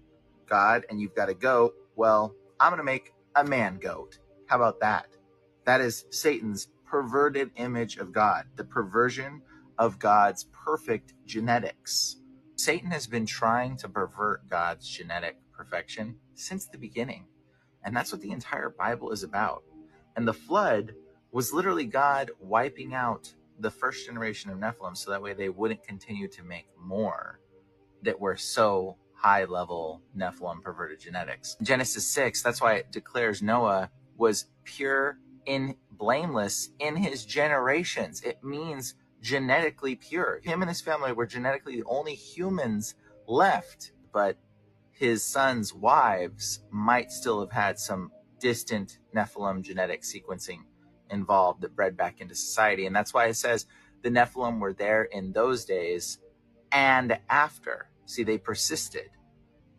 God, and you've got a goat. Well, I'm going to make a man goat. How about that? That is Satan's perverted image of God, the perversion of God's perfect genetics. Satan has been trying to pervert God's genetic perfection since the beginning. And that's what the entire Bible is about. And the flood was literally God wiping out the first generation of Nephilim so that way they wouldn't continue to make more that were so high level Nephilim perverted genetics. Genesis 6, that's why it declares Noah was pure and blameless in his generations. It means genetically pure. Him and his family were genetically the only humans left, but his sons' wives might still have had some distant Nephilim genetic sequencing involved that bred back into society. And that's why it says the Nephilim were there in those days and after. See, they persisted.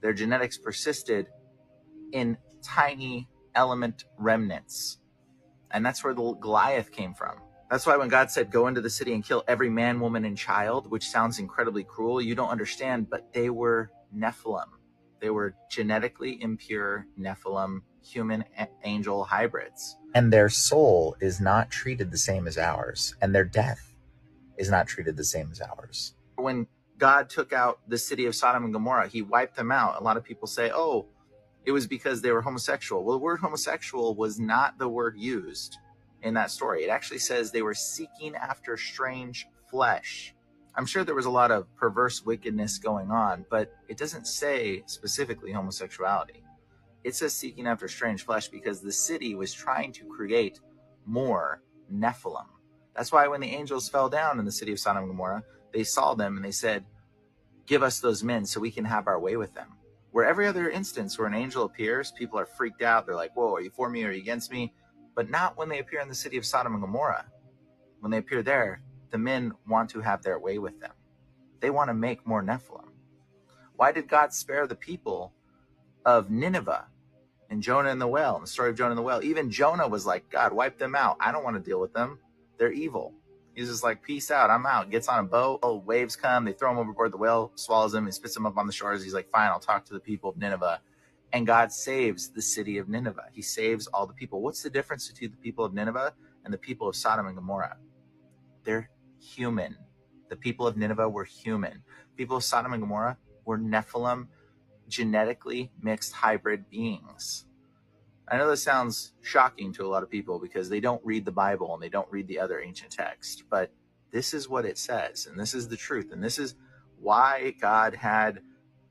Their genetics persisted in tiny element remnants. And that's where the Goliath came from. That's why when God said, go into the city and kill every man, woman, and child, which sounds incredibly cruel, you don't understand, but they were Nephilim. They were genetically impure Nephilim human angel hybrids. And their soul is not treated the same as ours. And their death is not treated the same as ours. When God took out the city of Sodom and Gomorrah, he wiped them out. A lot of people say, oh, it was because they were homosexual. Well, the word homosexual was not the word used in that story. It actually says they were seeking after strange flesh. I'm sure there was a lot of perverse wickedness going on, but it doesn't say specifically homosexuality. It says seeking after strange flesh because the city was trying to create more Nephilim. That's why when the angels fell down in the city of Sodom and Gomorrah, they saw them and they said, give us those men so we can have our way with them. Where every other instance where an angel appears, people are freaked out. They're like, whoa, are you for me or are you against me? But not when they appear in the city of Sodom and Gomorrah. When they appear there, the men want to have their way with them. They want to make more Nephilim. Why did God spare the people of Nineveh and Jonah and the whale, and the story of Jonah and the whale? Even Jonah was like, God, wipe them out. I don't want to deal with them. They're evil. He's just like, peace out, I'm out. Gets on a boat, waves come, they throw him overboard, the whale swallows him, and spits him up on the shores. He's like, fine, I'll talk to the people of Nineveh. And God saves the city of Nineveh. He saves all the people. What's the difference between the people of Nineveh and the people of Sodom and Gomorrah? They're human. The people of Nineveh were human. People of Sodom and Gomorrah were Nephilim, genetically mixed hybrid beings. I know this sounds shocking to a lot of people because they don't read the Bible and they don't read the other ancient texts, but this is what it says, and this is the truth, and this is why God had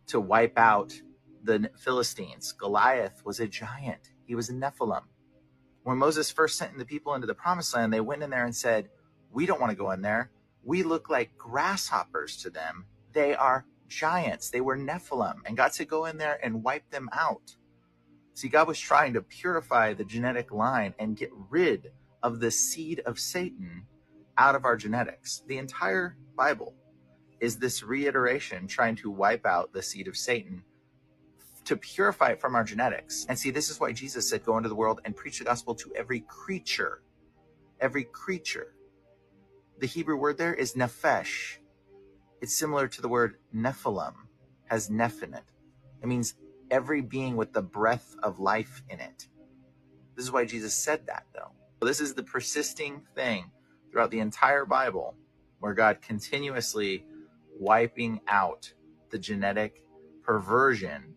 to wipe out the Philistines. Goliath was a giant. He was a Nephilim. When Moses first sent the people into the promised land, they went in there and said, we don't want to go in there. We look like grasshoppers to them. They are giants. They were Nephilim, and God said, go in there and wipe them out. See, God was trying to purify the genetic line and get rid of the seed of Satan out of our genetics. The entire Bible is this reiteration trying to wipe out the seed of Satan to purify it from our genetics. And see, this is why Jesus said, go into the world and preach the gospel to every creature. Every creature. The Hebrew word there is nephesh. It's similar to the word Nephilim, has neph in it. It means every being with the breath of life in it. This is why Jesus said that, though. This is the persisting thing throughout the entire Bible, where God continuously wiping out the genetic perversion,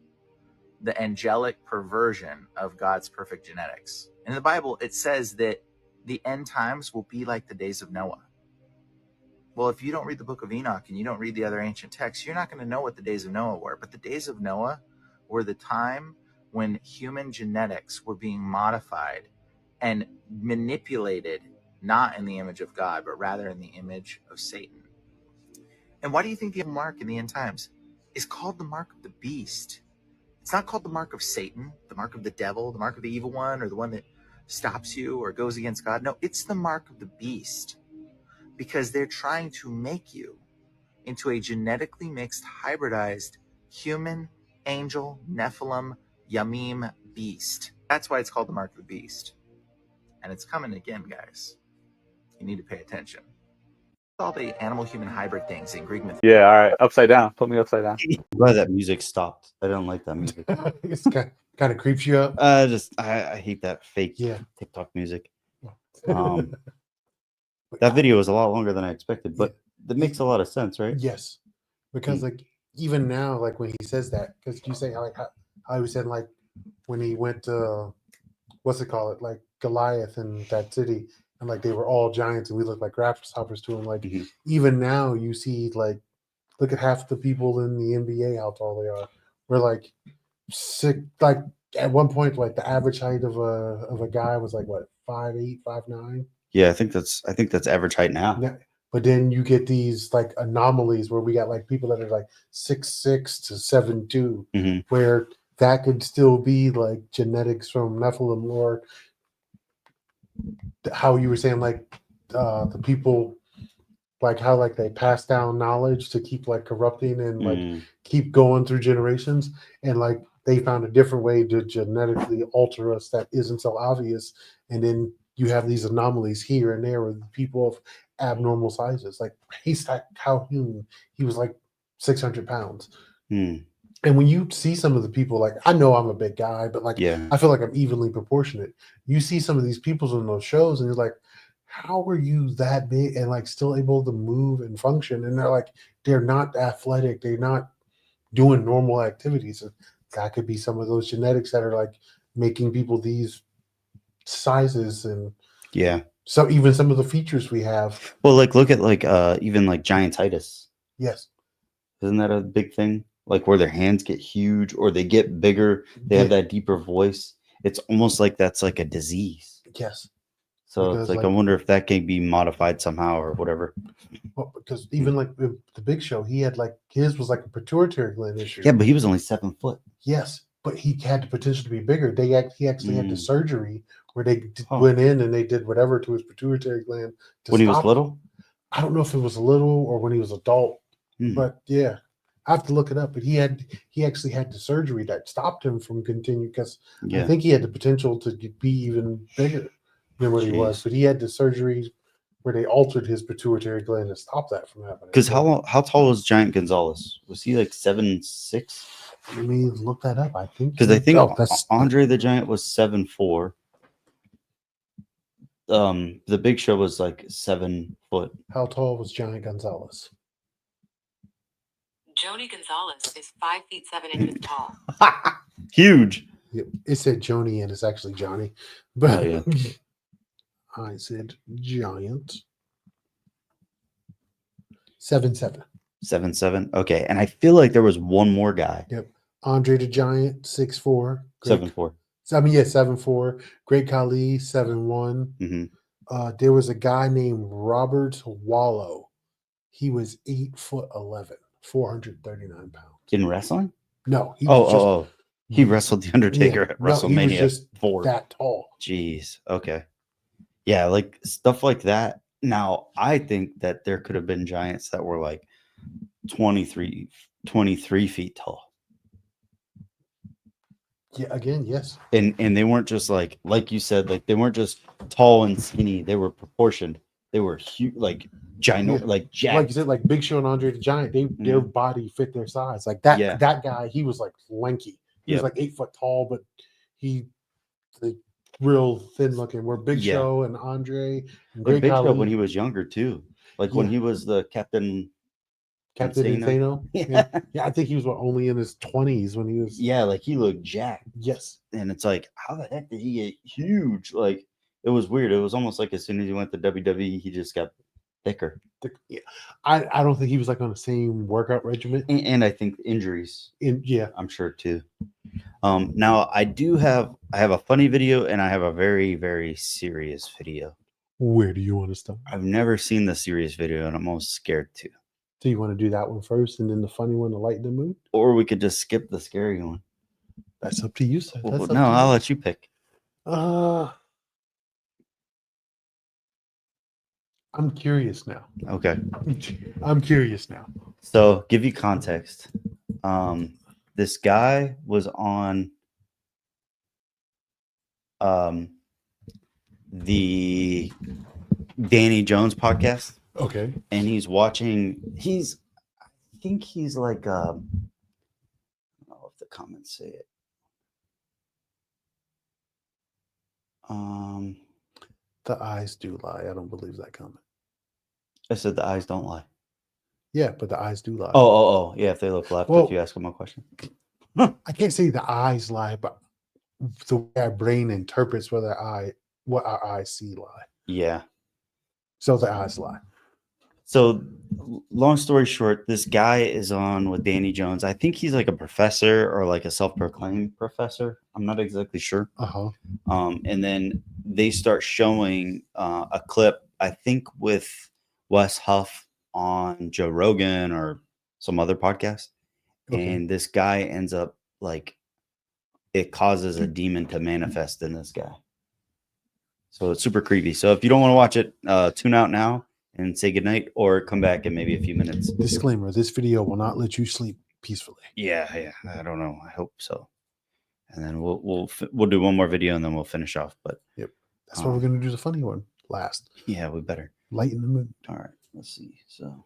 the angelic perversion of God's perfect genetics. In the Bible, it says that the end times will be like the days of Noah. Well, if you don't read the book of Enoch and you don't read the other ancient texts, you're not going to know what the days of Noah were. But the days of Noah were the time when human genetics were being modified and manipulated, not in the image of God, but rather in the image of Satan. And why do you think the mark in the end times is called the mark of the beast? It's not called the mark of Satan, the mark of the devil, the mark of the evil one, or the one that stops you or goes against God. No, it's the mark of the beast, because they're trying to make you into a genetically mixed, hybridized human, angel, Nephilim, Yamim beast. That's why it's called the mark of the beast. And it's coming again, guys. You need to pay attention. All the animal-human hybrid things in Greek mythology. Yeah, all right. Upside down. Put me upside down. Glad that music stopped. I don't like that music. It's kind of creeps you up. I hate that fake TikTok music. That video was a lot longer than I expected, but that makes a lot of sense, right? Yes, because like even now, like when he says that, because you say like how he said like when he went to what's it called, like Goliath in that city, and like they were all giants, and we look like grasshoppers to him. Like even now, you see like look at half the people in the NBA, how tall they are. We're like sick. Like at one point, like the average height of a guy was like what 5'8", 5'9". Yeah, I think that's average height now. Yeah. But then you get these like anomalies where we got like people that are like 6'6" to 7'2", where that could still be like genetics from Nephilim, or how you were saying like the people like how like they pass down knowledge to keep like corrupting and like keep going through generations, and like they found a different way to genetically alter us that isn't so obvious, and then you have these anomalies here and there with people of abnormal sizes. Like Haystack Calhoun, he was like 600 pounds. And when you see some of the people, like I know I'm a big guy, but like I feel like I'm evenly proportionate. You see some of these people in those shows, and you're like, how are you that big and like still able to move and function? And they're like, they're not athletic. They're not doing normal activities. And that could be some of those genetics that are like making people these sizes, and so even some of the features we have. Well, like look at like even like giantitis. Yes. Isn't that a big thing? Like where their hands get huge or they get bigger, they have that deeper voice. It's almost like that's like a disease. Yes. So Because, it's like like, I wonder if that can be modified somehow or whatever. Well, because even like the Big Show, he had like his was like a pituitary gland issue. Yeah, but he was only 7 foot. Yes, but he had the potential to be bigger. He actually had the surgery where they went in and they did whatever to his pituitary gland. When he was little? I don't know if it was little or when he was adult, but yeah, I have to look it up. But he actually had the surgery that stopped him from continuing, because I think he had the potential to be even bigger than what he was. But he had the surgery where they altered his pituitary gland to stop that from happening. Because how tall was Giant Gonzalez? Was he like 7'6"? Let me look that up. I think because I think Andre the Giant was 7'4". The Big Show was like 7 foot. How tall was Giant Gonzalez? Joni Gonzalez is 5 feet 7 inches tall. Huge. Yep. It said Joni and it's actually Johnny. But I said Giant. 7'7". 7'7". Okay. And I feel like there was one more guy. Yep. Andre the Giant, 6'4". 7'4". 7'4". Great Khali, 7'1". There was a guy named Robert Wallow. He was 8'11", 439 pounds. In wrestling? No, he was He wrestled the Undertaker at WrestleMania. he was just 4. that tall. Jeez. Okay. Yeah, like stuff like that. Now, I think that there could have been giants that were like 23 feet tall. Yeah, again, yes. And they weren't just like you said, like they weren't just tall and skinny. They were proportioned. They were huge, like giant, like jacked. Like you said, like Big Show and Andre the Giant, their body fit their size. Like that that guy, he was like lanky. He was like 8 foot tall, but he like, real thin looking. Where Big Show and Andre and Big Show when he was younger too. Like when he was the Captain Insano. Yeah, I think he was only in his 20s when he was. Yeah, like he looked jacked. Yes, and it's like, how the heck did he get huge? Like it was weird. It was almost like as soon as he went to WWE, he just got thicker. Yeah, I don't think he was like on the same workout regimen. And I think injuries. Yeah, I'm sure too. Now I have a funny video and I have a very, very serious video. Where do you want to start? I've never seen the serious video and I'm almost scared to. Do you want to do that one first and then the funny one to lighten the mood? Or we could just skip the scary one. That's up to you, sir. I'll let you pick. I'm curious now. Okay. I'm curious now. So, give you context. This guy was on the Danny Jones podcast. Okay. And he's watching, I think he's like, I don't know if the comments say it. The eyes do lie. I don't believe that comment. I said the eyes don't lie. Yeah, but the eyes do lie. Oh, yeah. If they look left, if you ask them a question. I can't say the eyes lie, but the way our brain interprets what our eyes see lie. Yeah. So the eyes lie. So, long story short, this guy is on with Danny Jones. I think he's like a professor or like a self-proclaimed professor. I'm not exactly sure. And then they start showing a clip, I think, with Wes Huff on Joe Rogan or some other podcast. Okay. And this guy ends up like it causes a demon to manifest in this guy. So it's super creepy. So if you don't want to watch it, tune out now and say goodnight or come back in maybe a few minutes. Disclaimer, this video will not let you sleep peacefully. Yeah. I don't know. I hope so. And then we'll do one more video and then we'll finish off. But yep. That's why we're going to do the funny one last. Yeah, we better. Lighten the mood. All right. Let's see. So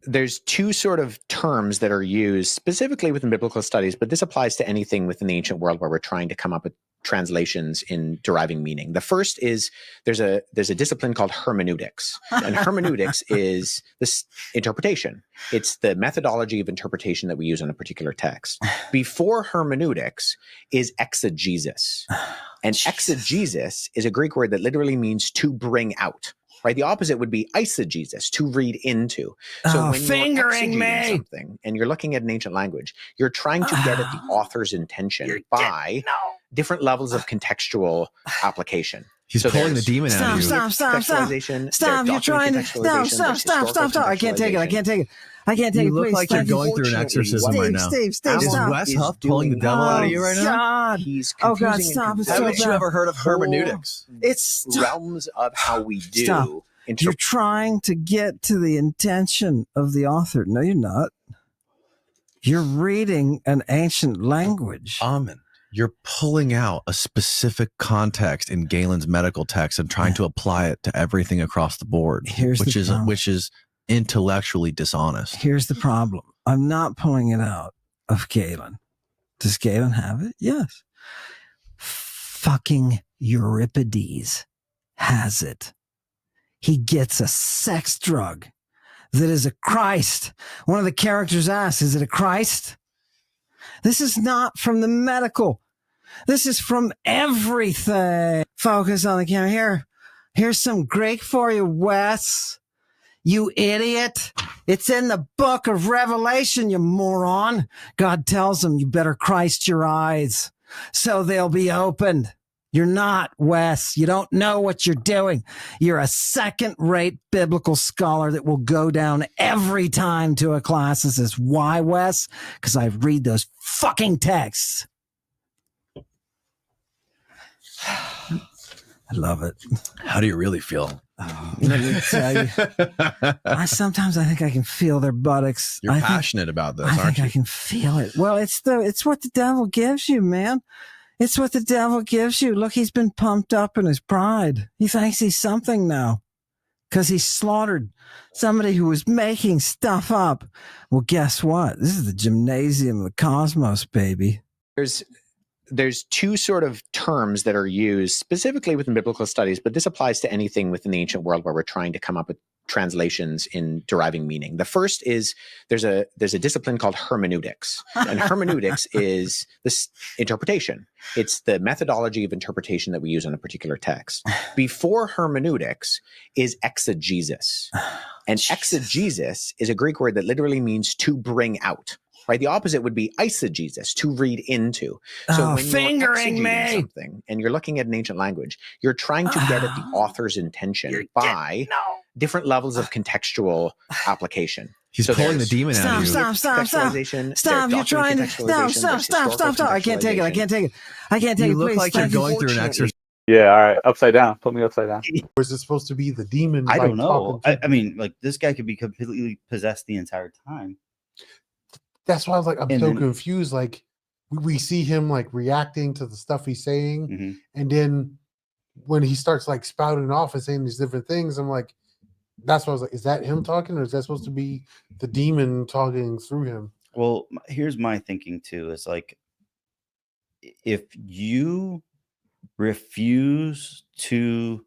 there's two sort of terms that are used specifically within biblical studies, but this applies to anything within the ancient world where we're trying to come up with translations in deriving meaning. The first is there's a discipline called hermeneutics, and hermeneutics is this interpretation. It's the methodology of interpretation that we use on a particular text. Before hermeneutics is exegesis, and exegesis is a Greek word that literally means to bring out. Right, the opposite would be eisegesis, to read into. So when you're exegeting something and you're looking at an ancient language, you're trying to get at the author's intention by different levels of contextual application. He's pulling the demon out of you. Stop! You're trying to stop! I can't take it. You look like you're going through an exorcism right now. Steve, is Wes Huff pulling the devil out of you right now? God. He's confusing stop! Haven't you ever heard of hermeneutics? It's realms of how we do. Stop. You're trying to get to the intention of the author. No, you're not. You're reading an ancient language. Amen. You're pulling out a specific context in Galen's medical text and trying to apply it to everything across the board, which is intellectually dishonest. Here's the problem. I'm not pulling it out of Galen. Does Galen have it? Yes. Fucking Euripides has it. He gets a sex drug that is a Christ. One of the characters asks, is it a Christ? This is not from the medical. This is from everything. Focus on the camera. Here. Here's some Greek for you, Wes. You idiot. It's in the book of Revelation, you moron. God tells them you better Christ your eyes so they'll be opened. You're not, Wes. You don't know what you're doing. You're a second-rate biblical scholar that will go down every time to a class that says, why, Wes? Because I read those fucking texts. I love it. How do you really feel? Oh, let me tell you. Sometimes I think I can feel their buttocks. You're passionate about this, I aren't think you? I can feel it. Well, it's what the devil gives you, man. It's what the devil gives you. Look, he's been pumped up in his pride. He thinks he's something now because he slaughtered somebody who was making stuff up. Well, guess what? This is the gymnasium of the cosmos, baby. There's two sort of terms that are used specifically within biblical studies, but this applies to anything within the ancient world where we're trying to come up with translations in deriving meaning. The first is there's a discipline called hermeneutics, and hermeneutics is this interpretation. It's the methodology of interpretation that we use on a particular text. Before hermeneutics is exegesis, and exegesis is a Greek word that literally means to bring out. Right, the opposite would be eisegesis, to read into. So when you're exegeting something and you're looking at an ancient language, you're trying to get at the author's intention by different levels of contextual application. He's pulling the demon out of you. Stop. You're trying to stop. I can't take it. You look like you're going through an exercise. Yeah, all right. Upside down. Put me upside down. Or is it supposed to be the demon? I don't know. I mean, like, this guy could be completely possessed the entire time. That's why I was like, I'm so confused. Like, we see him like reacting to the stuff he's saying, and then when he starts like spouting off and saying these different things, I'm like, that's why I was like, is that him talking, or is that supposed to be the demon talking through him? Well, here's my thinking too. Is like, if you refuse to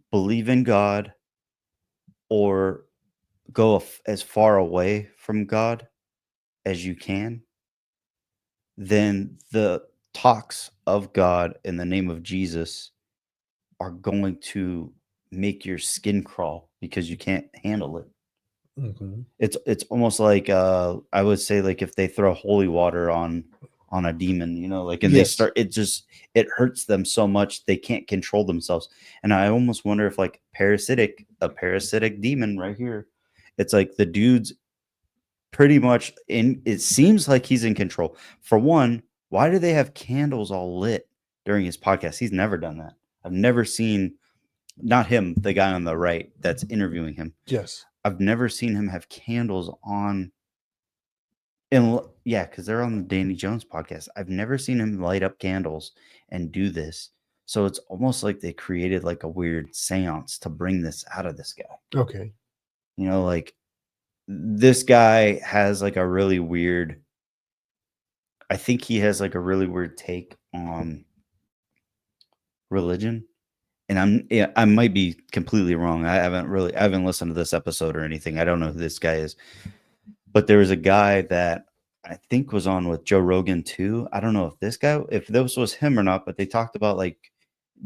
believe in God or go as far away from God as you can, then the talks of God in the name of Jesus are going to make your skin crawl because you can't handle it. It's almost like I would say, like, if they throw holy water on a demon, you know, like, and they start, it hurts them so much they can't control themselves. And I almost wonder if, like, a parasitic demon right here, it's like the dude's pretty much it seems like he's in control. For one, why do they have candles all lit during his podcast? He's never done that. I've never seen, not him, the guy on the right that's interviewing him. Yes. I've never seen him have candles on. And yeah, because they're on the Danny Jones podcast. I've never seen him light up candles and do this. So it's almost like they created like a weird seance to bring this out of this guy. Okay. You know, like, this guy has like a really weird, I think he has like a really weird take on religion. And I might be completely wrong. I haven't listened to this episode or anything. I don't know who this guy is. But there was a guy that I think was on with Joe Rogan too. I don't know if this was him or not, but they talked about like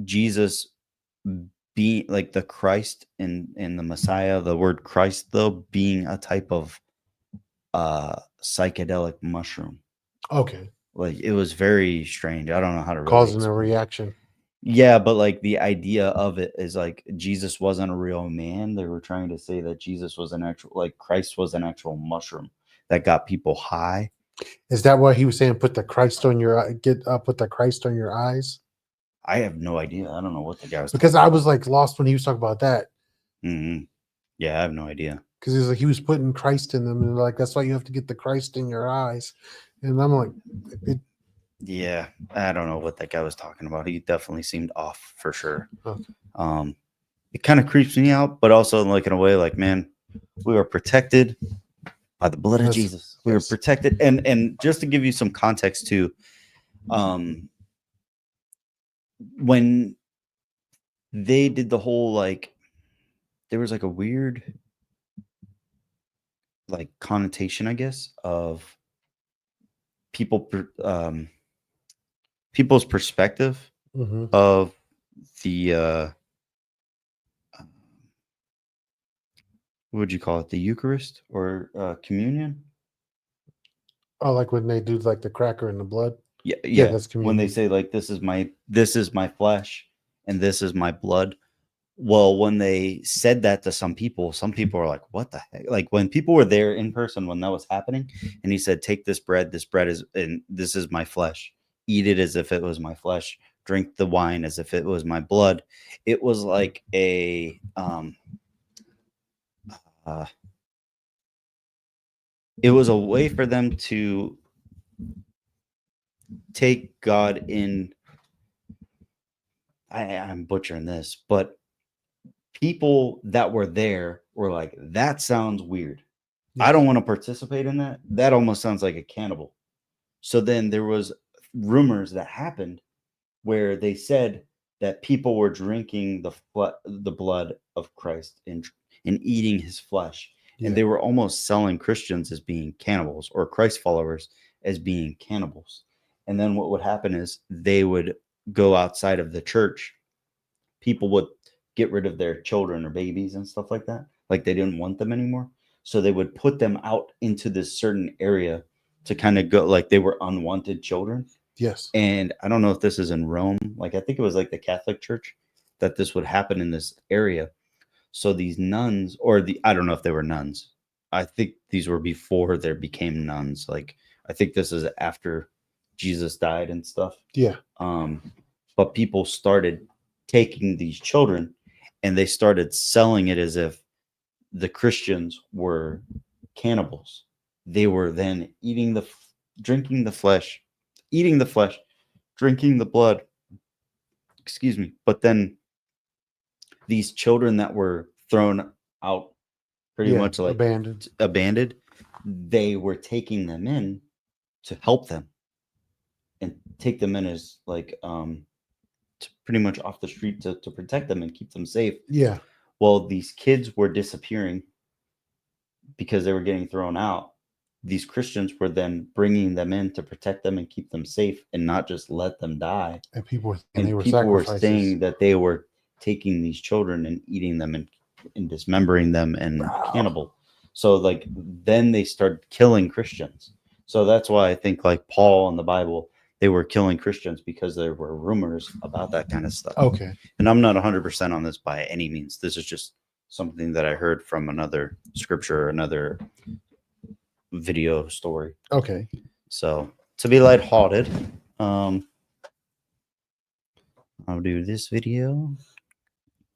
Jesus being like the Christ in the Messiah, the word Christ though being a type of psychedelic mushroom. Okay. Like, it was very strange. I don't know how to really causing explain a reaction. Yeah, but like the idea of it is like Jesus wasn't a real man. They were trying to say that Jesus was Christ was an actual mushroom that got people high. Is that why he was saying put the Christ on your put the Christ on your eyes? I have no idea. I don't know what the guy was because I was like lost when he was talking about that. Yeah, I have no idea. Because he was putting Christ in them, and like that's why you have to get the Christ in your eyes. And I'm like, yeah, I don't know what that guy was talking about. He definitely seemed off for sure. Okay. It kind of creeps me out, but also like in a way, like, man, we are protected by the blood of Jesus. We were protected, and just to give you some context too, when they did the whole like, there was like a weird like connotation, I guess, of people's perspective of the what would you call it, the Eucharist or communion? Oh, like when they do like the cracker and the blood. Yeah. that's When they communion. say like this is my flesh and this is my blood. Well, when they said that to some people are like, what the heck? Like when people were there in person when that was happening, and he said, take this bread is and this is my flesh. Eat it as if it was my flesh. Drink the wine as if it was my blood. It was like a it was a way for them to take God in. I'm butchering this, but people that were there were like, that sounds weird. I don't want to participate in that. That almost sounds like a cannibal. So then there was rumors that happened where they said that people were drinking the blood of Christ and eating his flesh. Yeah. And they were almost selling Christians as being cannibals or Christ followers as being cannibals. And then what would happen is they would go outside of the church. People would get rid of their children or babies and stuff like that. Like they didn't want them anymore. So they would put them out into this certain area to kind of go like they were unwanted children. Yes. And I don't know if this is in Rome. Like I think it was like the Catholic Church that this would happen in this area. So these nuns I don't know if they were nuns. I think these were before they became nuns. Like I think this is after Jesus died and stuff. Yeah. But people started taking these children and they started selling it as if the Christians were cannibals. They were then drinking the flesh, eating the flesh, drinking the blood. Excuse me. But then these children that were thrown out pretty much like abandoned, they were taking them in to help them and take them in as like pretty much off the street to protect them and keep them safe. Yeah. Well, these kids were disappearing because they were getting thrown out. These Christians were then bringing them in to protect them and keep them safe and not just let them die. And people were were saying that they were taking these children and eating them and dismembering them and cannibal. So like then they started killing Christians. So that's why I think like Paul in the Bible, they were killing Christians because there were rumors about that kind of stuff. Okay. And I'm not 100% on this by any means. This is just something that I heard from another scripture, another video story. Okay. So to be lighthearted, I'll do this video.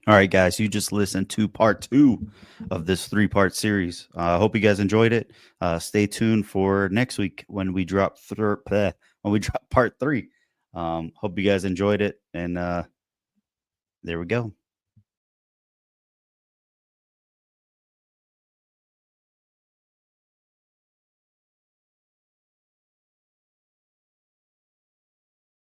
All right, guys, you just listened to part 2 of this 3-part series. I hope you guys enjoyed it. Stay tuned for next week when we drop part 3. Hope you guys enjoyed it, and there we go.